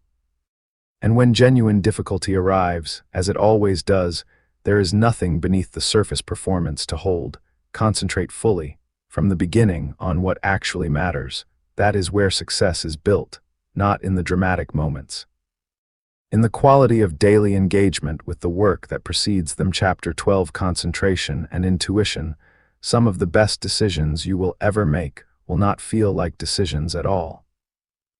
And when genuine difficulty arrives, as it always does, there is nothing beneath the surface performance to hold. Concentrate fully, from the beginning, on what actually matters. That is where success is built, not in the dramatic moments. In the quality of daily engagement with the work that precedes them. Chapter 12, Concentration and Intuition. Some of the best decisions you will ever make will not feel like decisions at all.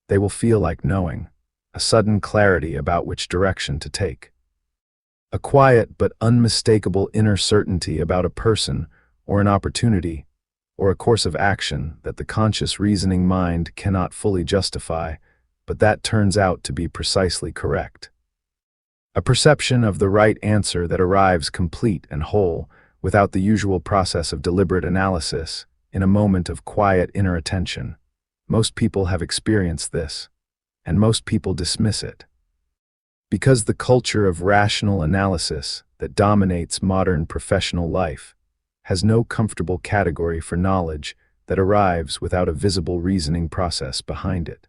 They will feel like knowing, a sudden clarity about which direction to take. A quiet but unmistakable inner certainty about a person or an opportunity or a course of action that the conscious reasoning mind cannot fully justify, but that turns out to be precisely correct. A perception of the right answer that arrives complete and whole, without the usual process of deliberate analysis, in a moment of quiet inner attention. Most people have experienced this, and most people dismiss it. Because the culture of rational analysis that dominates modern professional life has no comfortable category for knowledge that arrives without a visible reasoning process behind it.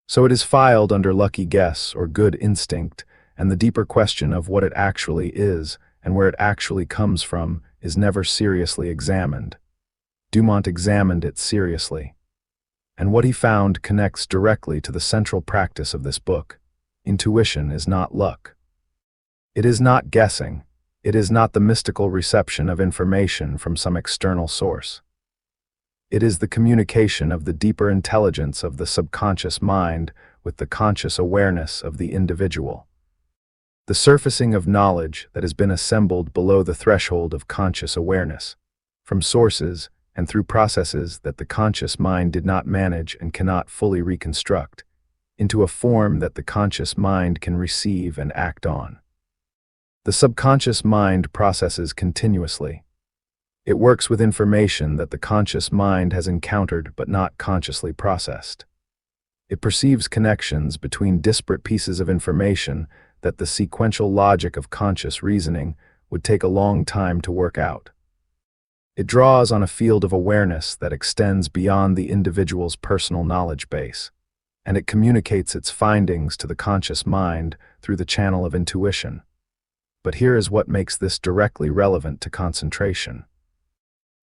So it is filed under lucky guess or good instinct, and the deeper question of what it actually is and where it actually comes from is never seriously examined. Dumont examined it seriously, and what he found connects directly to the central practice of this book. Intuition is not luck. It is not guessing. It is not the mystical reception of information from some external source. It is the communication of the deeper intelligence of the subconscious mind with the conscious awareness of the individual. The surfacing of knowledge that has been assembled below the threshold of conscious awareness, from sources and through processes that the conscious mind did not manage and cannot fully reconstruct, into a form that the conscious mind can receive and act on. The subconscious mind processes continuously. It works with information that the conscious mind has encountered but not consciously processed. It perceives connections between disparate pieces of information that the sequential logic of conscious reasoning would take a long time to work out. It draws on a field of awareness that extends beyond the individual's personal knowledge base, and it communicates its findings to the conscious mind through the channel of intuition. But here is what makes this directly relevant to concentration.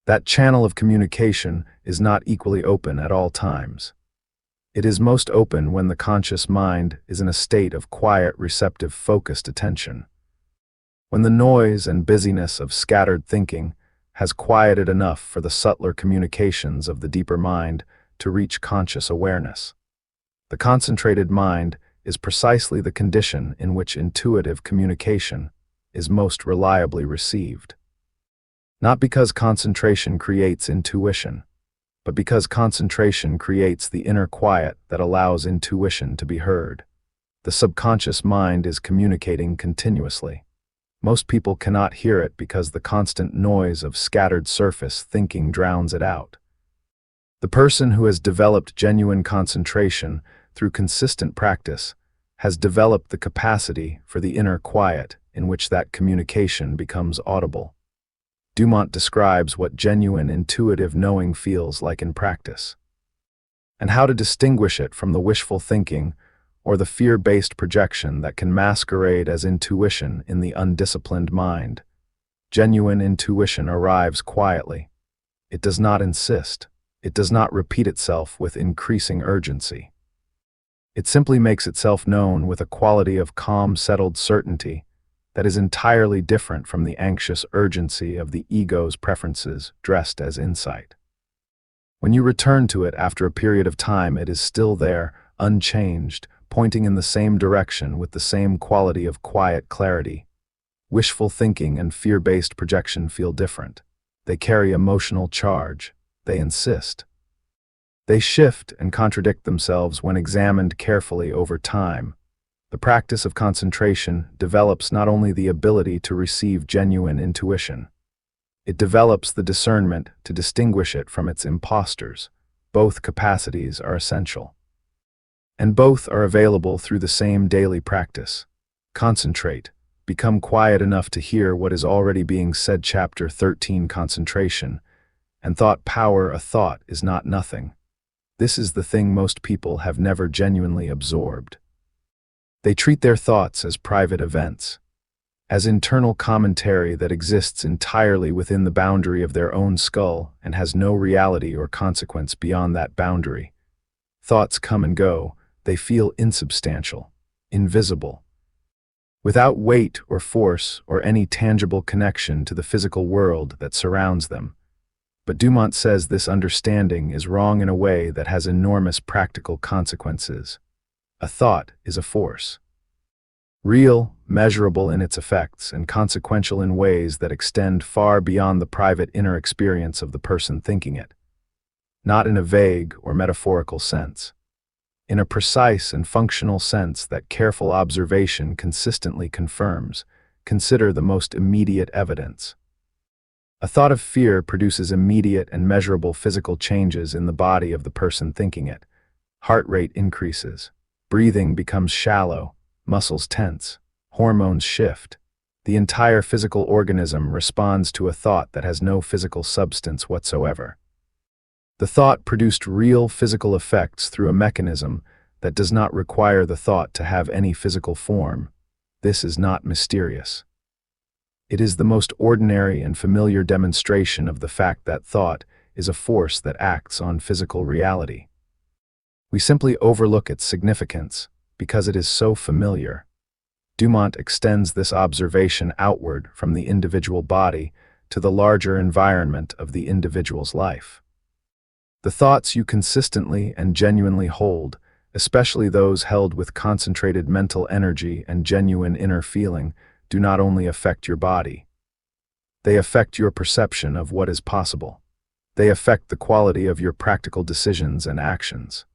That channel of communication is not equally open at all times. It is most open when the conscious mind is in a state of quiet, receptive, focused attention. When the noise and busyness of scattered thinking has quieted enough for the subtler communications of the deeper mind to reach conscious awareness. The concentrated mind is precisely the condition in which intuitive communication is most reliably received. Not because concentration creates intuition, but because concentration creates the inner quiet that allows intuition to be heard. The subconscious mind is communicating continuously. Most people cannot hear it because the constant noise of scattered surface thinking drowns it out. The person who has developed genuine concentration through consistent practice has developed the capacity for the inner quiet in which that communication becomes audible. Dumont describes what genuine intuitive knowing feels like in practice, and how to distinguish it from the wishful thinking or the fear-based projection that can masquerade as intuition in the undisciplined mind. Genuine intuition arrives quietly. It does not insist. It does not repeat itself with increasing urgency. It simply makes itself known with a quality of calm, settled certainty that is entirely different from the anxious urgency of the ego's preferences dressed as insight. When you return to it after a period of time, it is still there, unchanged, pointing in the same direction with the same quality of quiet clarity. Wishful thinking and fear-based projection feel different. They carry emotional charge. They insist. They shift and contradict themselves when examined carefully over time. The practice of concentration develops not only the ability to receive genuine intuition, it develops the discernment to distinguish it from its imposters. Both capacities are essential. And both are available through the same daily practice. Concentrate. Become quiet enough to hear what is already being said. Chapter 13, Concentration. And thought power. A thought is not nothing. This is the thing most people have never genuinely absorbed. They treat their thoughts as private events, as internal commentary that exists entirely within the boundary of their own skull and has no reality or consequence beyond that boundary. Thoughts come and go. They feel insubstantial, invisible, without weight or force or any tangible connection to the physical world that surrounds them. But Dumont says this understanding is wrong in a way that has enormous practical consequences. A thought is a force. Real, measurable in its effects, and consequential in ways that extend far beyond the private inner experience of the person thinking it. Not in a vague or metaphorical sense. In a precise and functional sense that careful observation consistently confirms. Consider the most immediate evidence. A thought of fear produces immediate and measurable physical changes in the body of the person thinking it. Heart rate increases. Breathing becomes shallow. Muscles tense. Hormones shift. The entire physical organism responds to a thought that has no physical substance whatsoever. The thought produced real physical effects through a mechanism that does not require the thought to have any physical form. This is not mysterious. It is the most ordinary and familiar demonstration of the fact that thought is a force that acts on physical reality. We simply overlook its significance because it is so familiar. Dumont extends this observation outward from the individual body to the larger environment of the individual's life. The thoughts you consistently and genuinely hold, especially those held with concentrated mental energy and genuine inner feeling, do not only affect your body. They affect your perception of what is possible. They affect the quality of your practical decisions and actions.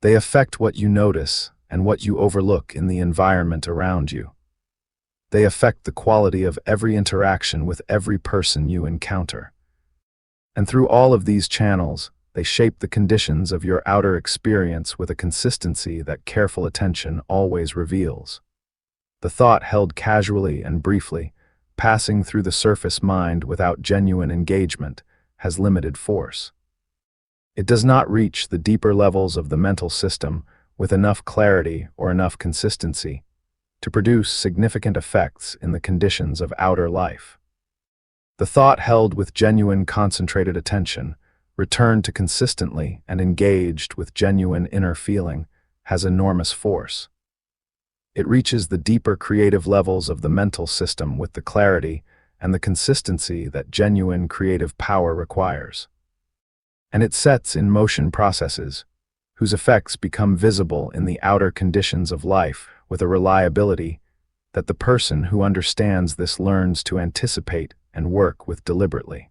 They affect what you notice and what you overlook in the environment around you. They affect the quality of every interaction with every person you encounter. And through all of these channels, they shape the conditions of your outer experience with a consistency that careful attention always reveals. The thought held casually and briefly, passing through the surface mind without genuine engagement, has limited force. It does not reach the deeper levels of the mental system with enough clarity or enough consistency to produce significant effects in the conditions of outer life. The thought held with genuine concentrated attention, returned to consistently and engaged with genuine inner feeling, has enormous force. It reaches the deeper creative levels of the mental system with the clarity and the consistency that genuine creative power requires. And it sets in motion processes whose effects become visible in the outer conditions of life with a reliability that the person who understands this learns to anticipate and work with deliberately.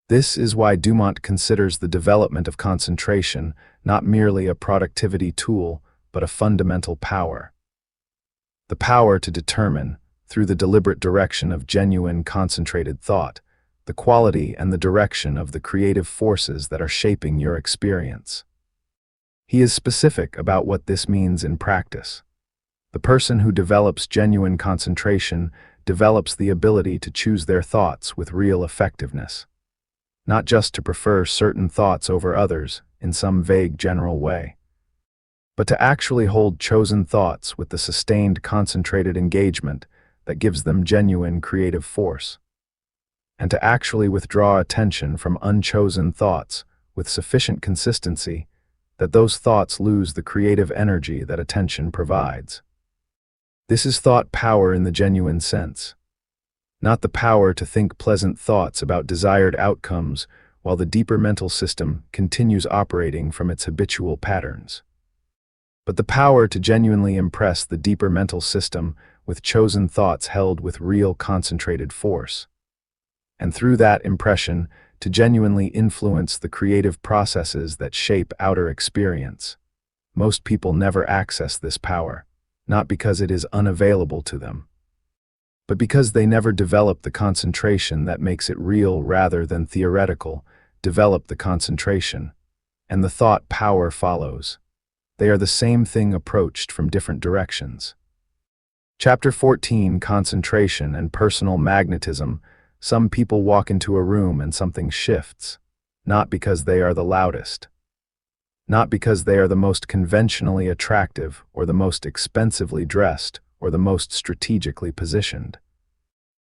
This is why Dumont considers the development of concentration not merely a productivity tool, but a fundamental power. The power to determine, through the deliberate direction of genuine concentrated thought, the quality and the direction of the creative forces that are shaping your experience. He is specific about what this means in practice. The person who develops genuine concentration develops the ability to choose their thoughts with real effectiveness, not just to prefer certain thoughts over others in some vague general way, but to actually hold chosen thoughts with the sustained concentrated engagement that gives them genuine creative force. And to actually withdraw attention from unchosen thoughts with sufficient consistency that those thoughts lose the creative energy that attention provides. This is thought power in the genuine sense, not the power to think pleasant thoughts about desired outcomes while the deeper mental system continues operating from its habitual patterns, but the power to genuinely impress the deeper mental system with chosen thoughts held with real concentrated force, and through that impression to genuinely influence the creative processes that shape outer experience. Most people never access this power, not because it is unavailable to them, but because they never develop the concentration that makes it real rather than theoretical. Develop the concentration, and the thought power follows. They are the same thing approached from different directions. Chapter 14, Concentration and Personal Magnetism. Some people walk into a room and something shifts, not because they are the loudest, not because they are the most conventionally attractive or the most expensively dressed or the most strategically positioned.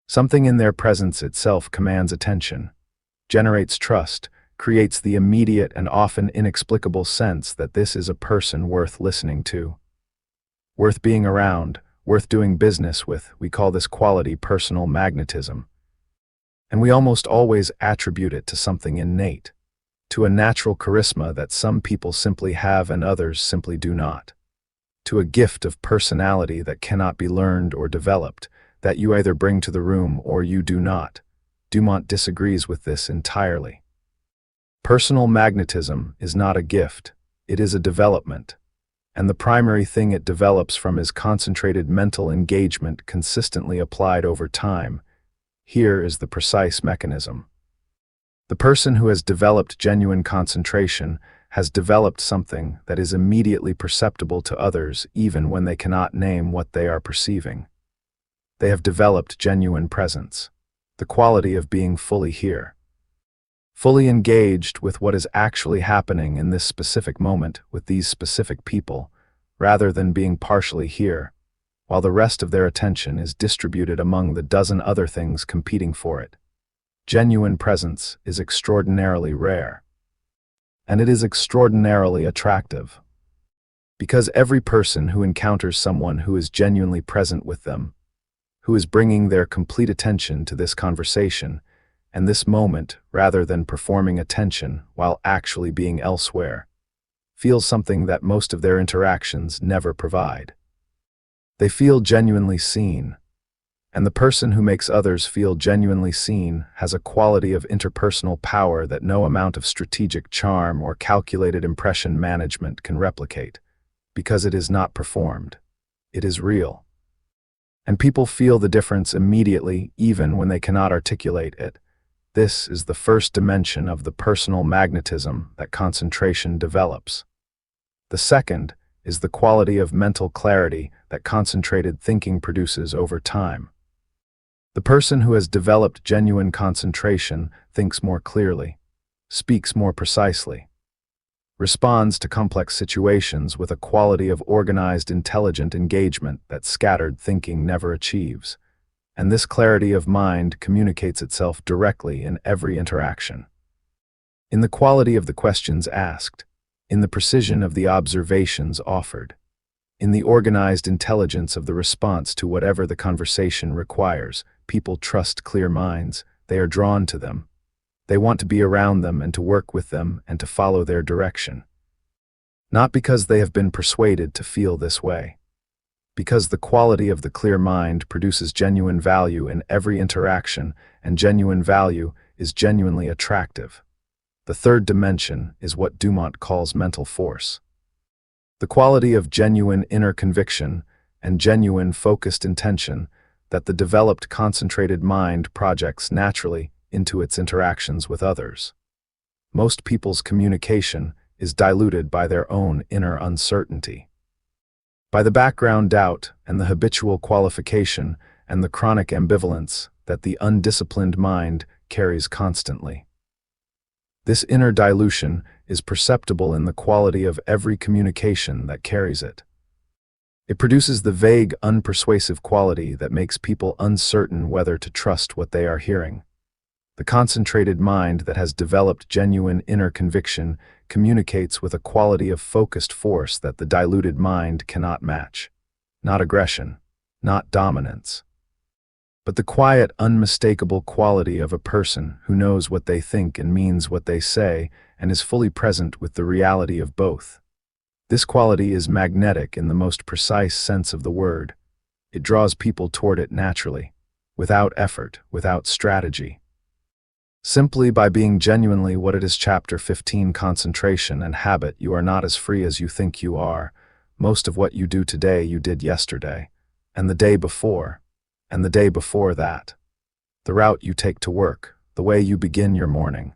Something in their presence itself commands attention, generates trust, creates the immediate and often inexplicable sense that this is a person worth listening to, worth being around, worth doing business with. We call this quality personal magnetism. And we almost always attribute it to something innate, to a natural charisma that some people simply have and others simply do not, to a gift of personality that cannot be learned or developed, that you either bring to the room or you do not. Dumont disagrees with this entirely. Personal magnetism is not a gift, it is a development, and the primary thing it develops from is concentrated mental engagement consistently applied over time. Here is the precise mechanism. The person who has developed genuine concentration has developed something that is immediately perceptible to others even when they cannot name what they are perceiving. They have developed genuine presence, the quality of being fully here, fully engaged with what is actually happening in this specific moment with these specific people, rather than being partially here, while the rest of their attention is distributed among the dozen other things competing for it. Genuine presence is extraordinarily rare. And it is extraordinarily attractive. Because every person who encounters someone who is genuinely present with them, who is bringing their complete attention to this conversation and this moment rather than performing attention while actually being elsewhere, feels something that most of their interactions never provide. They feel genuinely seen, and the person who makes others feel genuinely seen has a quality of interpersonal power that no amount of strategic charm or calculated impression management can replicate, because it is not performed. It is real. And people feel the difference immediately, even when they cannot articulate it. This is the first dimension of the personal magnetism that concentration develops. The second is the quality of mental clarity that concentrated thinking produces over time. The person who has developed genuine concentration thinks more clearly, speaks more precisely, responds to complex situations with a quality of organized, intelligent engagement that scattered thinking never achieves, and this clarity of mind communicates itself directly in every interaction. In the quality of the questions asked, in the precision of the observations offered, in the organized intelligence of the response to whatever the conversation requires. People trust clear minds, they are drawn to them. They want to be around them and to work with them and to follow their direction. Not because they have been persuaded to feel this way, because the quality of the clear mind produces genuine value in every interaction, and genuine value is genuinely attractive. The third dimension is what Dumont calls mental force. The quality of genuine inner conviction and genuine focused intention that the developed concentrated mind projects naturally into its interactions with others. Most people's communication is diluted by their own inner uncertainty, by the background doubt and the habitual qualification and the chronic ambivalence that the undisciplined mind carries constantly. This inner dilution is perceptible in the quality of every communication that carries it. It produces the vague, unpersuasive quality that makes people uncertain whether to trust what they are hearing. The concentrated mind that has developed genuine inner conviction communicates with a quality of focused force that the diluted mind cannot match. Not aggression, not dominance, but the quiet, unmistakable quality of a person who knows what they think and means what they say and is fully present with the reality of both. This quality is magnetic in the most precise sense of the word. It draws people toward it naturally, without effort, without strategy. Simply by being genuinely what it is. Chapter 15 Concentration and Habit. You are not as free as you think you are. Most of what you do today you did yesterday, and the day before, and the day before that. The route you take to work, the way you begin your morning.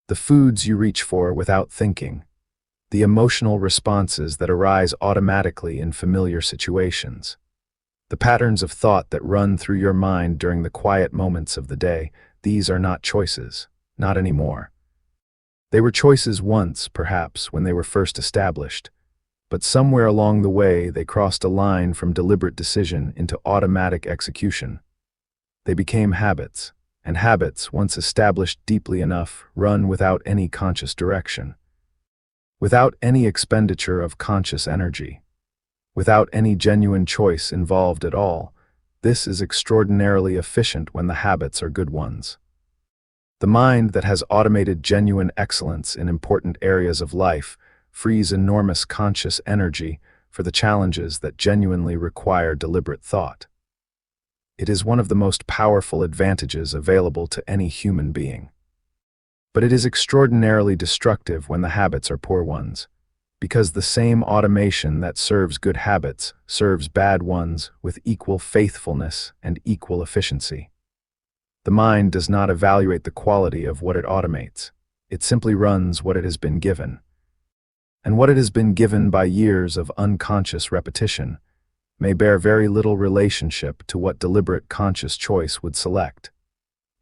The foods you reach for without thinking. The emotional responses that arise automatically in familiar situations. The patterns of thought that run through your mind during the quiet moments of the day. These are not choices, not anymore. They were choices once, perhaps, when they were first established, but somewhere along the way they crossed a line from deliberate decision into automatic execution. They became habits, and habits, once established deeply enough, run without any conscious direction. Without any expenditure of conscious energy. Without any genuine choice involved at all. This is extraordinarily efficient when the habits are good ones. The mind that has automated genuine excellence in important areas of life frees enormous conscious energy for the challenges that genuinely require deliberate thought. It is one of the most powerful advantages available to any human being. But it is extraordinarily destructive when the habits are poor ones, because the same automation that serves good habits serves bad ones with equal faithfulness and equal efficiency. The mind does not evaluate the quality of what it automates. It simply runs what it has been given. And what it has been given by years of unconscious repetition may bear very little relationship to what deliberate conscious choice would select.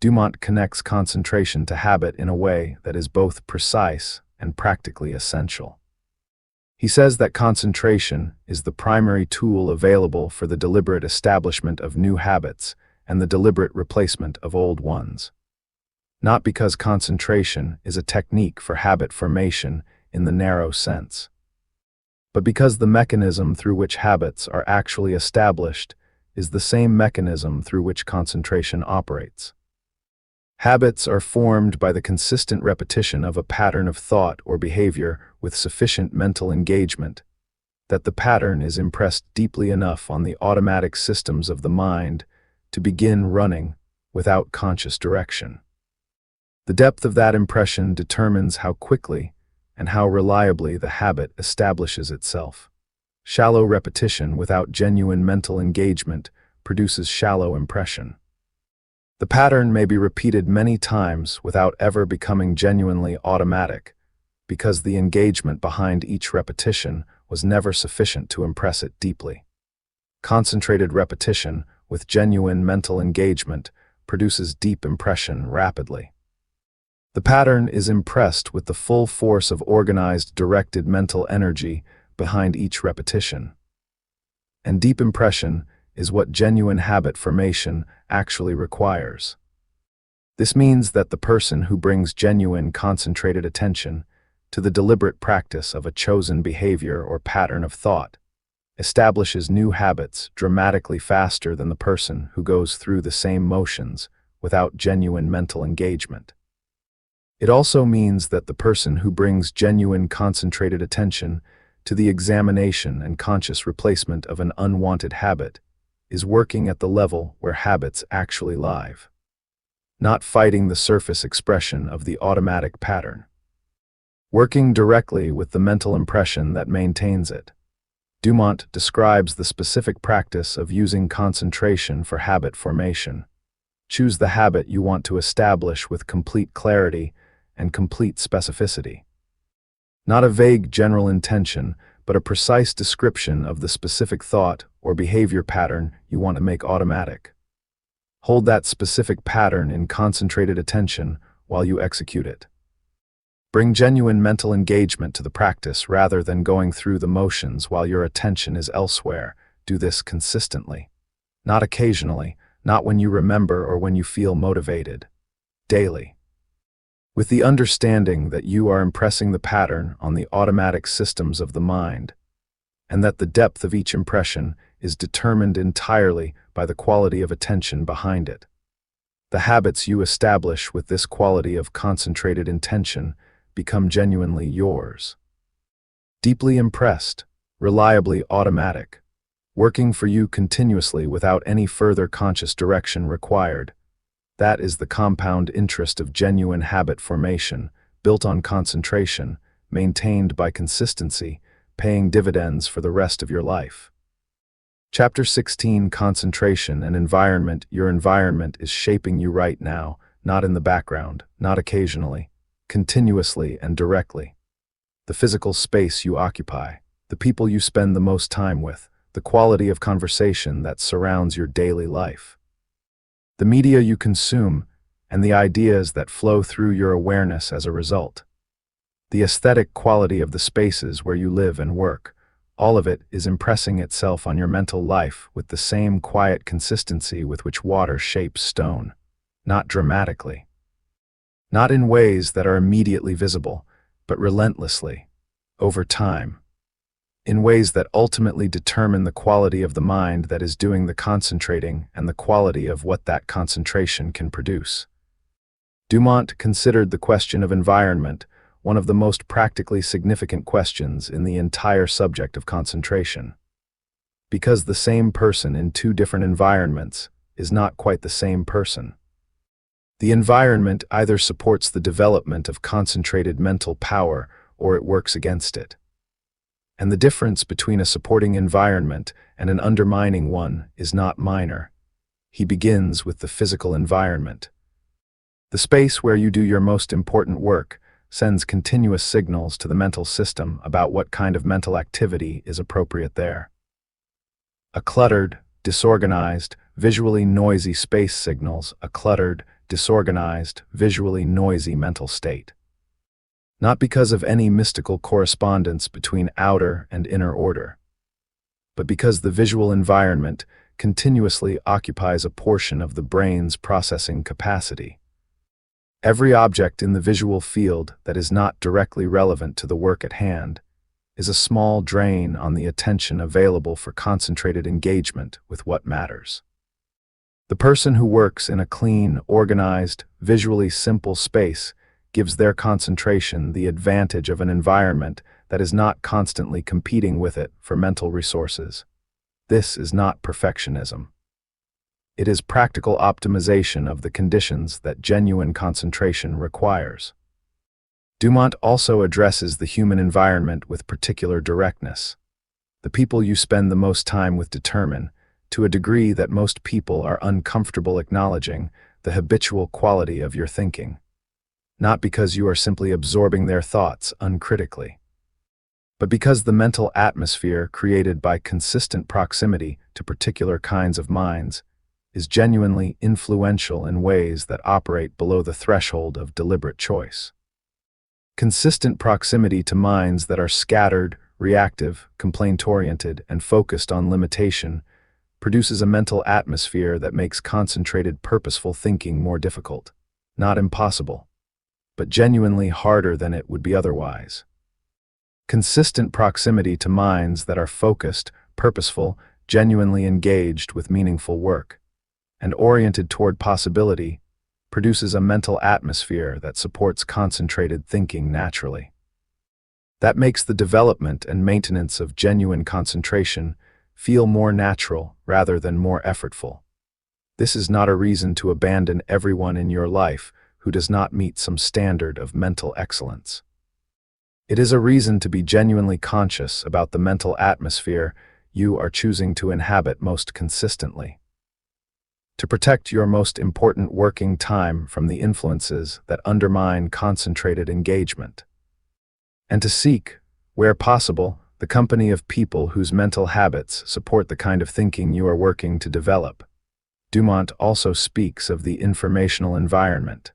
Dumont connects concentration to habit in a way that is both precise and practically essential. He says that concentration is the primary tool available for the deliberate establishment of new habits and the deliberate replacement of old ones. Not because concentration is a technique for habit formation in the narrow sense, but because the mechanism through which habits are actually established is the same mechanism through which concentration operates. Habits are formed by the consistent repetition of a pattern of thought or behavior with sufficient mental engagement, that the pattern is impressed deeply enough on the automatic systems of the mind to begin running without conscious direction. The depth of that impression determines how quickly and how reliably the habit establishes itself. Shallow repetition without genuine mental engagement produces shallow impression. The pattern may be repeated many times without ever becoming genuinely automatic, because the engagement behind each repetition was never sufficient to impress it deeply. Concentrated repetition with genuine mental engagement produces deep impression rapidly. The pattern is impressed with the full force of organized, directed mental energy behind each repetition. And deep impression is what genuine habit formation actually requires. This means that the person who brings genuine, concentrated attention to the deliberate practice of a chosen behavior or pattern of thought establishes new habits dramatically faster than the person who goes through the same motions without genuine mental engagement. It also means that the person who brings genuine, concentrated attention to the examination and conscious replacement of an unwanted habit is working at the level where habits actually live, not fighting the surface expression of the automatic pattern. Working directly with the mental impression that maintains it. Dumont describes the specific practice of using concentration for habit formation. Choose the habit you want to establish with complete clarity and complete specificity. Not a vague general intention, but a precise description of the specific thought or behavior pattern you want to make automatic. Hold that specific pattern in concentrated attention while you execute it. Bring genuine mental engagement to the practice rather than going through the motions while your attention is elsewhere. Do this consistently. Not occasionally, not when you remember or when you feel motivated. Daily. With the understanding that you are impressing the pattern on the automatic systems of the mind, and that the depth of each impression is determined entirely by the quality of attention behind it. The habits you establish with this quality of concentrated intention become genuinely yours. Deeply impressed, reliably automatic, working for you continuously without any further conscious direction required. That is the compound interest of genuine habit formation, built on concentration, maintained by consistency, paying dividends for the rest of your life. Chapter 16: Concentration and Environment. Your environment is shaping you right now, not in the background, not occasionally, continuously and directly. The physical space you occupy, the people you spend the most time with, the quality of conversation that surrounds your daily life. The media you consume, and the ideas that flow through your awareness as a result. The aesthetic quality of the spaces where you live and work, all of it is impressing itself on your mental life with the same quiet consistency with which water shapes stone, not dramatically. Not in ways that are immediately visible, but relentlessly, over time. In ways that ultimately determine the quality of the mind that is doing the concentrating and the quality of what that concentration can produce. Dumont considered the question of environment one of the most practically significant questions in the entire subject of concentration. Because the same person in two different environments is not quite the same person. The environment either supports the development of concentrated mental power or it works against it. And the difference between a supporting environment and an undermining one is not minor. He begins with the physical environment. The space where you do your most important work sends continuous signals to the mental system about what kind of mental activity is appropriate there. A cluttered, disorganized, visually noisy space signals a cluttered, disorganized, visually noisy mental state. Not because of any mystical correspondence between outer and inner order, but because the visual environment continuously occupies a portion of the brain's processing capacity. Every object in the visual field that is not directly relevant to the work at hand is a small drain on the attention available for concentrated engagement with what matters. The person who works in a clean, organized, visually simple space gives their concentration the advantage of an environment that is not constantly competing with it for mental resources. This is not perfectionism. It is practical optimization of the conditions that genuine concentration requires. Dumont also addresses the human environment with particular directness. The people you spend the most time with determine, to a degree that most people are uncomfortable acknowledging, the habitual quality of your thinking. Not because you are simply absorbing their thoughts uncritically, but because the mental atmosphere created by consistent proximity to particular kinds of minds is genuinely influential in ways that operate below the threshold of deliberate choice. Consistent proximity to minds that are scattered, reactive, complaint-oriented, and focused on limitation produces a mental atmosphere that makes concentrated, purposeful thinking more difficult, not impossible, but genuinely harder than it would be otherwise. Consistent proximity to minds that are focused, purposeful, genuinely engaged with meaningful work, and oriented toward possibility produces a mental atmosphere that supports concentrated thinking naturally. That makes the development and maintenance of genuine concentration feel more natural rather than more effortful. This is not a reason to abandon everyone in your life who does not meet some standard of mental excellence. It is a reason to be genuinely conscious about the mental atmosphere you are choosing to inhabit most consistently. To protect your most important working time from the influences that undermine concentrated engagement. And to seek, where possible, the company of people whose mental habits support the kind of thinking you are working to develop. Dumont also speaks of the informational environment.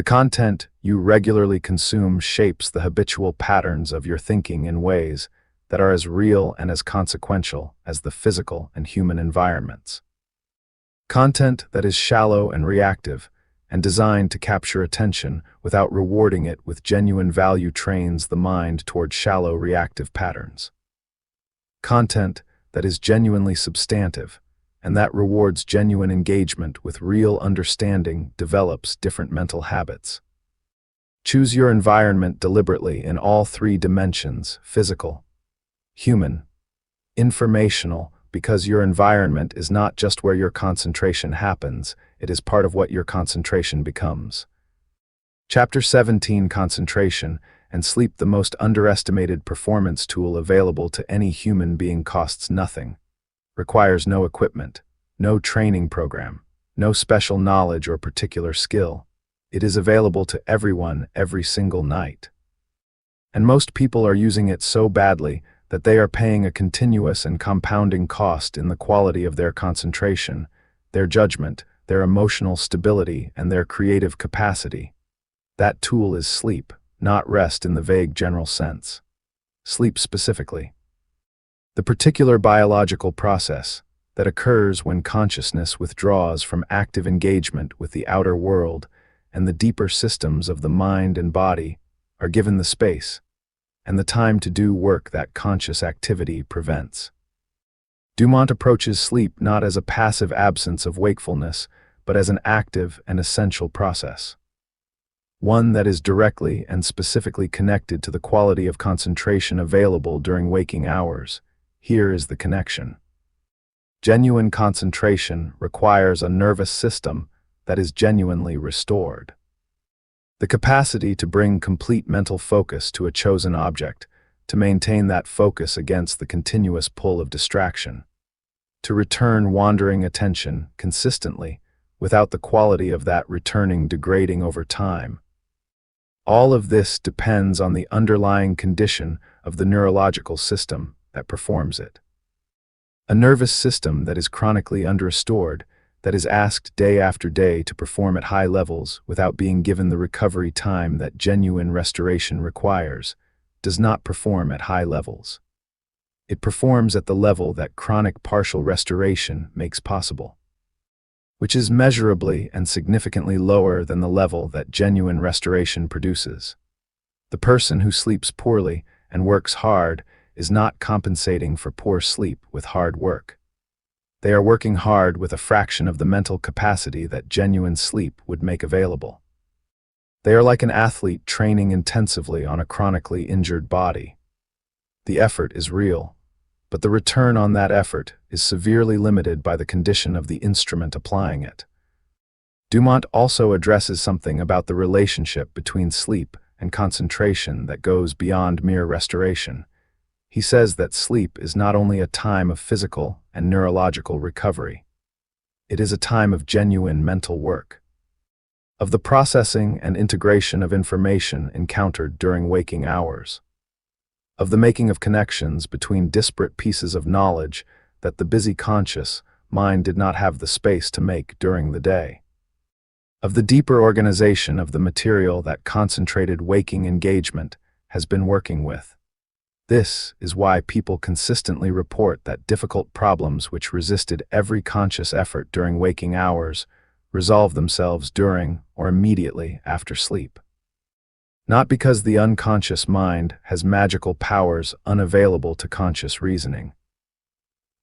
The content you regularly consume shapes the habitual patterns of your thinking in ways that are as real and as consequential as the physical and human environments. Content that is shallow and reactive, and designed to capture attention without rewarding it with genuine value trains the mind toward shallow reactive patterns. Content that is genuinely substantive, and that rewards genuine engagement with real understanding develops different mental habits. Choose your environment deliberately in all three dimensions: physical, human, informational, because your environment is not just where your concentration happens, it is part of what your concentration becomes. Chapter 17: Concentration and Sleep. The most underestimated performance tool available to any human being costs nothing, requires no equipment, no training program, no special knowledge or particular skill. It is available to everyone every single night. And most people are using it so badly that they are paying a continuous and compounding cost in the quality of their concentration, their judgment, their emotional stability, and their creative capacity. That tool is sleep, not rest in the vague general sense. Sleep specifically. The particular biological process that occurs when consciousness withdraws from active engagement with the outer world and the deeper systems of the mind and body are given the space and the time to do work that conscious activity prevents. Dumont approaches sleep not as a passive absence of wakefulness, but as an active and essential process. One that is directly and specifically connected to the quality of concentration available during waking hours. Here is the connection. Genuine concentration requires a nervous system that is genuinely restored. The capacity to bring complete mental focus to a chosen object, to maintain that focus against the continuous pull of distraction, to return wandering attention consistently without the quality of that returning degrading over time. All of this depends on the underlying condition of the neurological system that performs it. A nervous system that is chronically underrestored, that is asked day after day to perform at high levels without being given the recovery time that genuine restoration requires, does not perform at high levels. It performs at the level that chronic partial restoration makes possible, which is measurably and significantly lower than the level that genuine restoration produces. The person who sleeps poorly and works hard is not compensating for poor sleep with hard work. They are working hard with a fraction of the mental capacity that genuine sleep would make available. They are like an athlete training intensively on a chronically injured body. The effort is real, but the return on that effort is severely limited by the condition of the instrument applying it. Dumont also addresses something about the relationship between sleep and concentration that goes beyond mere restoration. He says that sleep is not only a time of physical and neurological recovery. It is a time of genuine mental work, of the processing and integration of information encountered during waking hours, of the making of connections between disparate pieces of knowledge that the busy conscious mind did not have the space to make during the day, of the deeper organization of the material that concentrated waking engagement has been working with. This is why people consistently report that difficult problems which resisted every conscious effort during waking hours resolve themselves during or immediately after sleep. Not because the unconscious mind has magical powers unavailable to conscious reasoning,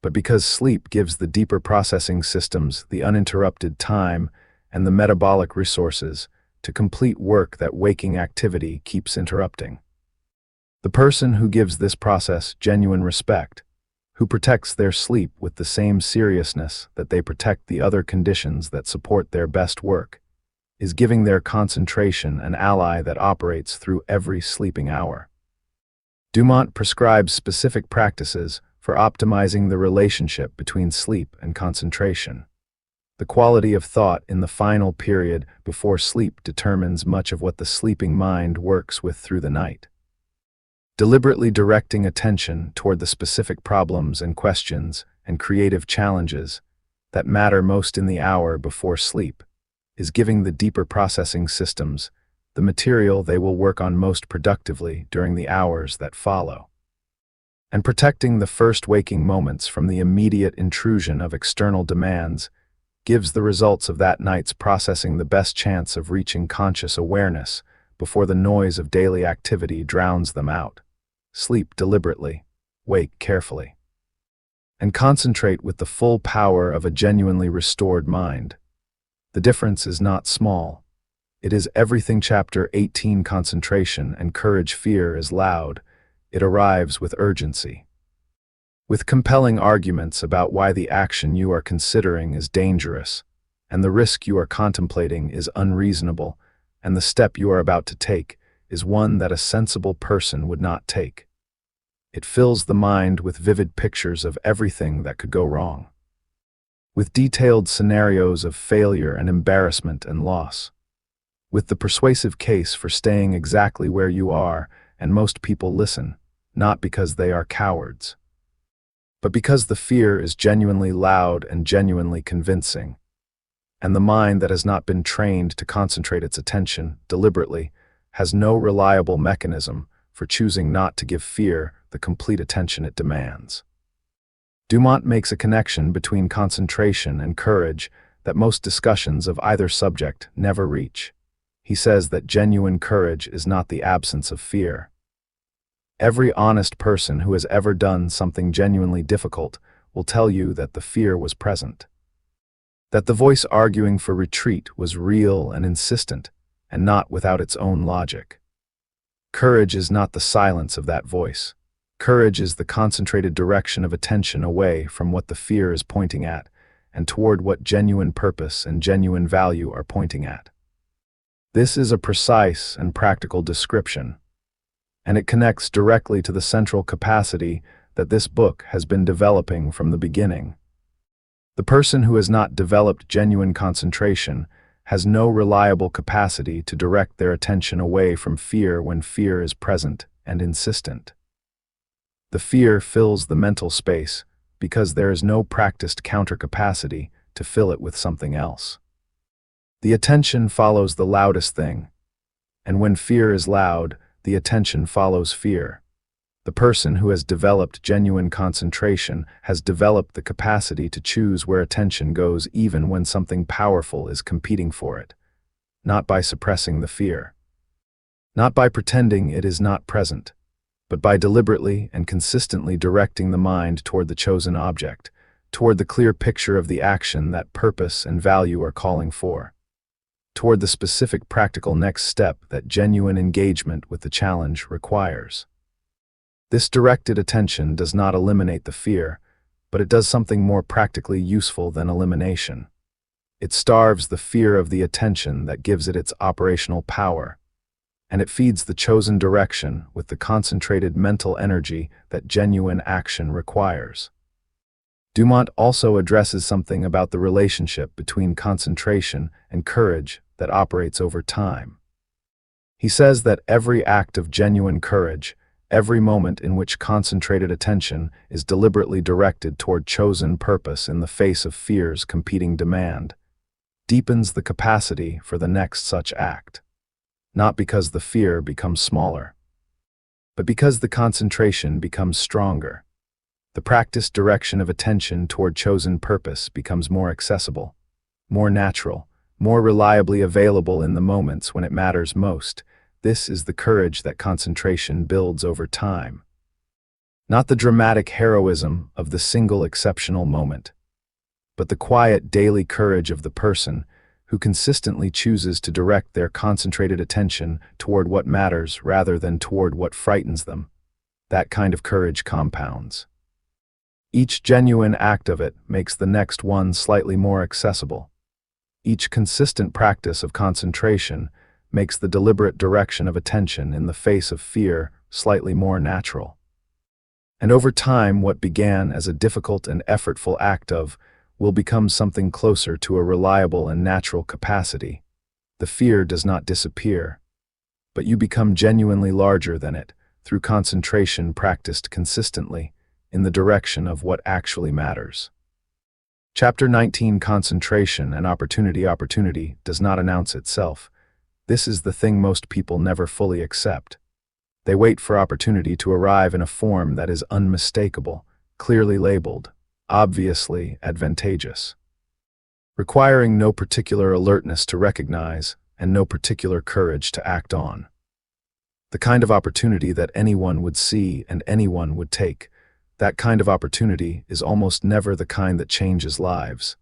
but because sleep gives the deeper processing systems the uninterrupted time and the metabolic resources to complete work that waking activity keeps interrupting. The person who gives this process genuine respect, who protects their sleep with the same seriousness that they protect the other conditions that support their best work, is giving their concentration an ally that operates through every sleeping hour. Dumont prescribes specific practices for optimizing the relationship between sleep and concentration. The quality of thought in the final period before sleep determines much of what the sleeping mind works with through the night. Deliberately directing attention toward the specific problems and questions and creative challenges that matter most in the hour before sleep is giving the deeper processing systems the material they will work on most productively during the hours that follow. And protecting the first waking moments from the immediate intrusion of external demands gives the results of that night's processing the best chance of reaching conscious awareness before the noise of daily activity drowns them out. Sleep deliberately, wake carefully, and concentrate with the full power of a genuinely restored mind. The difference is not small. It is everything. Chapter 18. Concentration and courage. Fear is loud. It arrives with urgency, with compelling arguments about why the action you are considering is dangerous, and the risk you are contemplating is unreasonable, and the step you are about to take is one that a sensible person would not take. It fills the mind with vivid pictures of everything that could go wrong, with detailed scenarios of failure and embarrassment and loss, with the persuasive case for staying exactly where you are. And most people listen, not because they are cowards, but because the fear is genuinely loud and genuinely convincing. And the mind that has not been trained to concentrate its attention deliberately has no reliable mechanism for choosing not to give fear the complete attention it demands. Dumont makes a connection between concentration and courage that most discussions of either subject never reach. He says that genuine courage is not the absence of fear. Every honest person who has ever done something genuinely difficult will tell you that the fear was present, that the voice arguing for retreat was real and insistent, and not without its own logic. Courage is not the silence of that voice. Courage is the concentrated direction of attention away from what the fear is pointing at, and toward what genuine purpose and genuine value are pointing at. This is a precise and practical description, and it connects directly to the central capacity that this book has been developing from the beginning. The person who has not developed genuine concentration has no reliable capacity to direct their attention away from fear when fear is present and insistent. The fear fills the mental space because there is no practiced counter-capacity to fill it with something else. The attention follows the loudest thing, and when fear is loud, the attention follows fear. The person who has developed genuine concentration has developed the capacity to choose where attention goes even when something powerful is competing for it, not by suppressing the fear, not by pretending it is not present, but by deliberately and consistently directing the mind toward the chosen object, toward the clear picture of the action that purpose and value are calling for, toward the specific practical next step that genuine engagement with the challenge requires. This directed attention does not eliminate the fear, but it does something more practically useful than elimination. It starves the fear of the attention that gives it its operational power, and it feeds the chosen direction with the concentrated mental energy that genuine action requires. Dumont also addresses something about the relationship between concentration and courage that operates over time. He says that every act of genuine courage, every moment in which concentrated attention is deliberately directed toward chosen purpose in the face of fear's competing demand, deepens the capacity for the next such act, not because the fear becomes smaller, but because the concentration becomes stronger. The practiced direction of attention toward chosen purpose becomes more accessible, more natural, more reliably available in the moments when it matters most. This is the courage that concentration builds over time, not the dramatic heroism of the single exceptional moment, but the quiet daily courage of the person who consistently chooses to direct their concentrated attention toward what matters rather than toward what frightens them. That kind of courage compounds. Each genuine act of it makes the next one slightly more accessible. Each consistent practice of concentration makes the deliberate direction of attention in the face of fear slightly more natural. And over time, what began as a difficult and effortful act of will become something closer to a reliable and natural capacity. The fear does not disappear, but you become genuinely larger than it through concentration practiced consistently in the direction of what actually matters. Chapter 19, Concentration and Opportunity. Opportunity does not announce itself. This is the thing most people never fully accept. They wait for opportunity to arrive in a form that is unmistakable, clearly labeled, obviously advantageous, requiring no particular alertness to recognize and no particular courage to act on. The kind of opportunity that anyone would see and anyone would take. That kind of opportunity is almost never the kind that changes lives.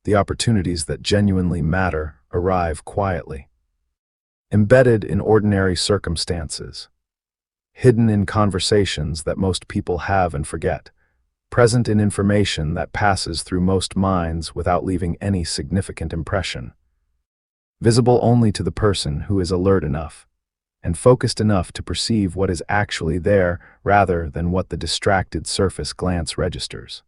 The opportunities that genuinely matter arrive quietly, embedded in ordinary circumstances, hidden in conversations that most people have and forget, present in information that passes through most minds without leaving any significant impression, visible only to the person who is alert enough and focused enough to perceive what is actually there rather than what the distracted surface glance registers.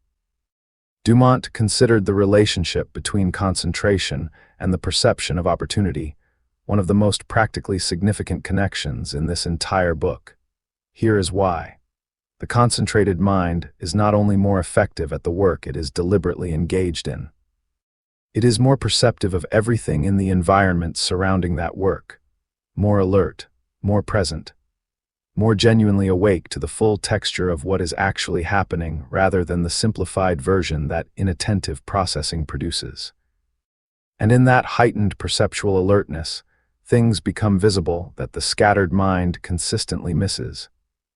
Dumont considered the relationship between concentration and the perception of opportunity one of the most practically significant connections in this entire book. Here is why. The concentrated mind is not only more effective at the work it is deliberately engaged in. It is more perceptive of everything in the environment surrounding that work, more alert, more present, more genuinely awake to the full texture of what is actually happening rather than the simplified version that inattentive processing produces. And in that heightened perceptual alertness, things become visible that the scattered mind consistently misses.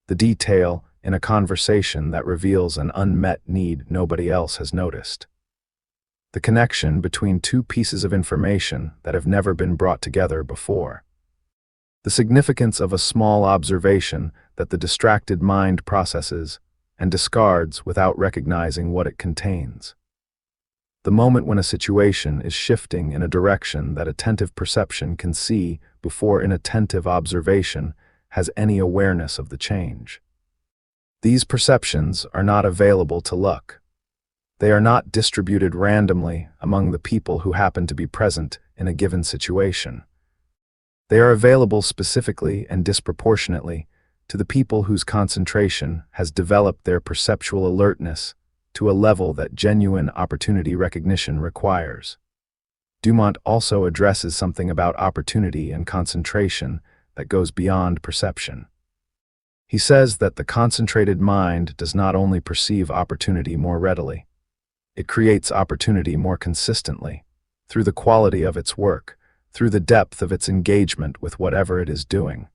The detail in a conversation that reveals an unmet need nobody else has noticed. The connection between two pieces of information that have never been brought together before. The significance of a small observation that the distracted mind processes and discards without recognizing what it contains. The moment when a situation is shifting in a direction that attentive perception can see before inattentive observation has any awareness of the change. These perceptions are not available to luck. They are not distributed randomly among the people who happen to be present in a given situation. They are available specifically and disproportionately to the people whose concentration has developed their perceptual alertness to a level that genuine opportunity recognition requires. Dumont also addresses something about opportunity and concentration that goes beyond perception. He says that the concentrated mind does not only perceive opportunity more readily, it creates opportunity more consistently, through the quality of its work, through the depth of its engagement with whatever it is doing.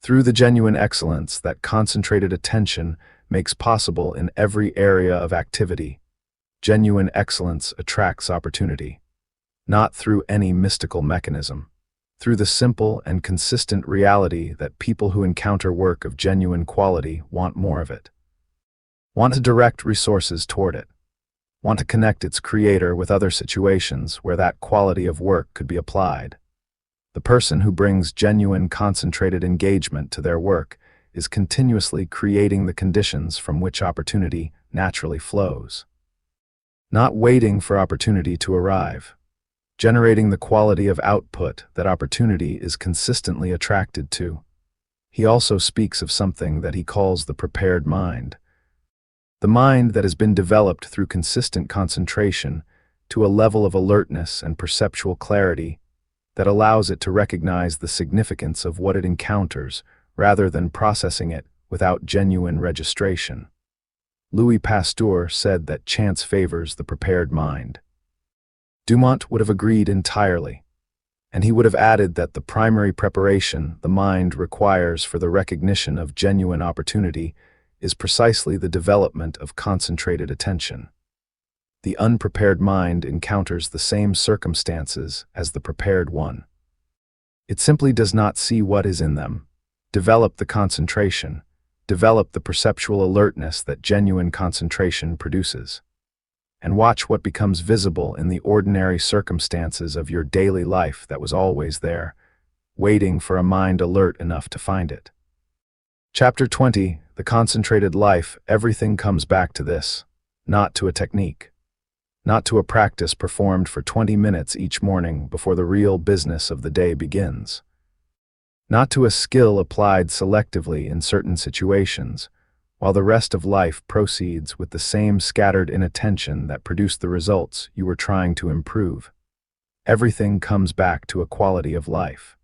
Through the genuine excellence that concentrated attention makes possible in every area of activity, genuine excellence attracts opportunity, not through any mystical mechanism, through the simple and consistent reality that people who encounter work of genuine quality want more of it, want to direct resources toward it, want to connect its creator with other situations where that quality of work could be applied. The person who brings genuine concentrated engagement to their work is continuously creating the conditions from which opportunity naturally flows. Not waiting for opportunity to arrive, generating the quality of output that opportunity is consistently attracted to. He also speaks of something that he calls the prepared mind. The mind that has been developed through consistent concentration to a level of alertness and perceptual clarity that allows it to recognize the significance of what it encounters rather than processing it without genuine registration. Louis Pasteur said that chance favors the prepared mind. Dumont would have agreed entirely, and he would have added that the primary preparation the mind requires for the recognition of genuine opportunity is precisely the development of concentrated attention. The unprepared mind encounters the same circumstances as the prepared one. It simply does not see what is in them, develop the concentration, develop the perceptual alertness that genuine concentration produces, and watch what becomes visible in the ordinary circumstances of your daily life that was always there, waiting for a mind alert enough to find it. Chapter 20, The Concentrated Life. Everything comes back to this, not to a technique, not to a practice performed for 20 minutes each morning before the real business of the day begins, not to a skill applied selectively in certain situations, while the rest of life proceeds with the same scattered inattention that produced the results you were trying to improve. Everything comes back to a quality of life.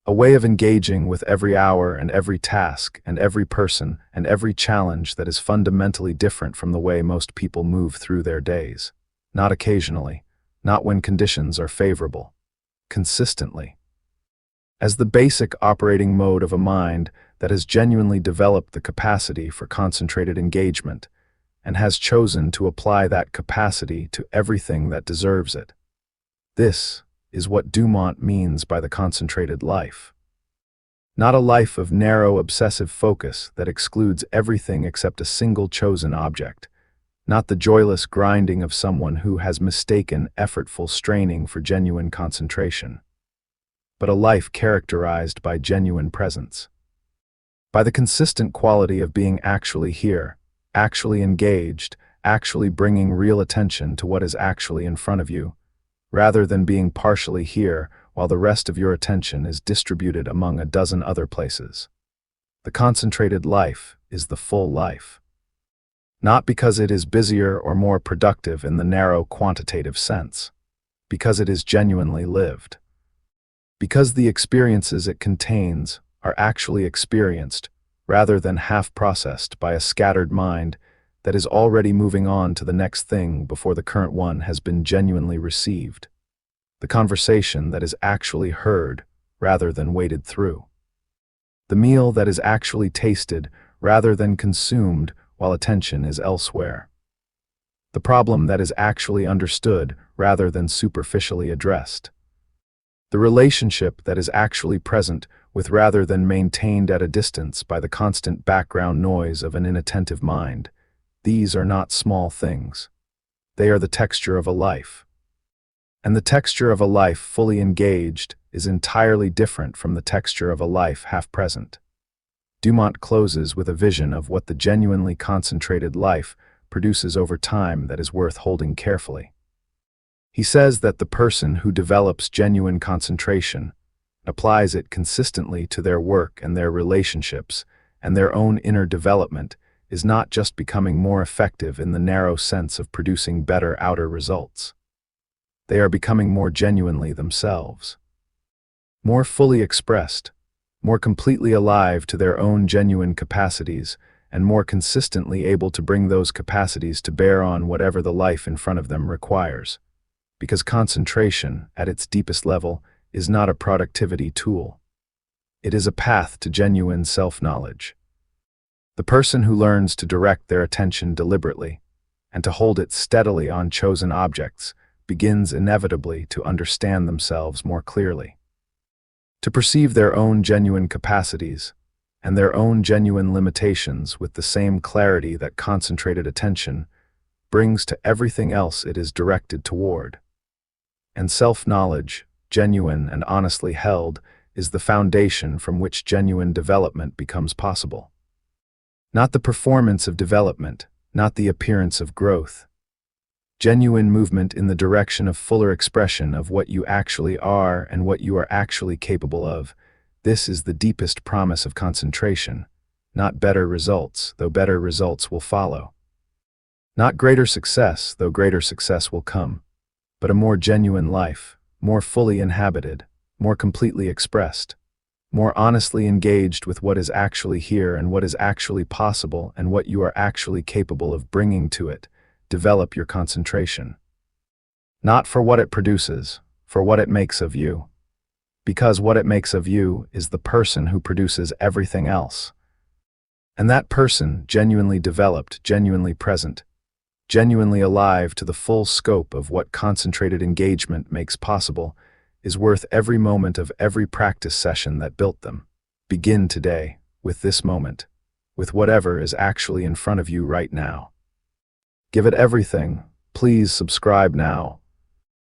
A way of engaging with every hour and every task and every person and every challenge that is fundamentally different from the way most people move through their days. Not occasionally, not when conditions are favorable. Consistently. As the basic operating mode of a mind that has genuinely developed the capacity for concentrated engagement and has chosen to apply that capacity to everything that deserves it. This is what Dumont means by the concentrated life. Not a life of narrow obsessive focus that excludes everything except a single chosen object. Not the joyless grinding of someone who has mistaken effortful straining for genuine concentration. But a life characterized by genuine presence. By the consistent quality of being actually here, actually engaged, actually bringing real attention to what is actually in front of you, rather than being partially here while the rest of your attention is distributed among a dozen other places. The concentrated life is the full life. Not because it is busier or more productive in the narrow quantitative sense, because it is genuinely lived. Because the experiences it contains are actually experienced rather than half-processed by a scattered mind that is already moving on to the next thing before the current one has been genuinely received. The conversation that is actually heard rather than waded through. The meal that is actually tasted rather than consumed while attention is elsewhere. The problem that is actually understood rather than superficially addressed. The relationship that is actually present with rather than maintained at a distance by the constant background noise of an inattentive mind. These are not small things. They are the texture of a life. And the texture of a life fully engaged is entirely different from the texture of a life half-present. Dumont closes with a vision of what the genuinely concentrated life produces over time that is worth holding carefully. He says that the person who develops genuine concentration applies it consistently to their work and their relationships and their own inner development is not just becoming more effective in the narrow sense of producing better outer results. They are becoming more genuinely themselves. More fully expressed, more completely alive to their own genuine capacities, and more consistently able to bring those capacities to bear on whatever the life in front of them requires. Because concentration, at its deepest level, is not a productivity tool. It is a path to genuine self-knowledge. The person who learns to direct their attention deliberately, and to hold it steadily on chosen objects, begins inevitably to understand themselves more clearly. To perceive their own genuine capacities, and their own genuine limitations with the same clarity that concentrated attention brings to everything else it is directed toward. And self-knowledge, genuine and honestly held, is the foundation from which genuine development becomes possible. Not the performance of development, not the appearance of growth. Genuine movement in the direction of fuller expression of what you actually are and what you are actually capable of. This is the deepest promise of concentration. Not better results, though better results will follow. Not greater success, though greater success will come. But a more genuine life, more fully inhabited, more completely expressed, more honestly engaged with what is actually here and what is actually possible and what you are actually capable of bringing to it. Develop your concentration. Not for what it produces, for what it makes of you. Because what it makes of you is the person who produces everything else. And that person, genuinely developed, genuinely present, genuinely alive to the full scope of what concentrated engagement makes possible, is worth every moment of every practice session that built them. Begin today, with this moment, with whatever is actually in front of you right now. Give it everything. Please subscribe now.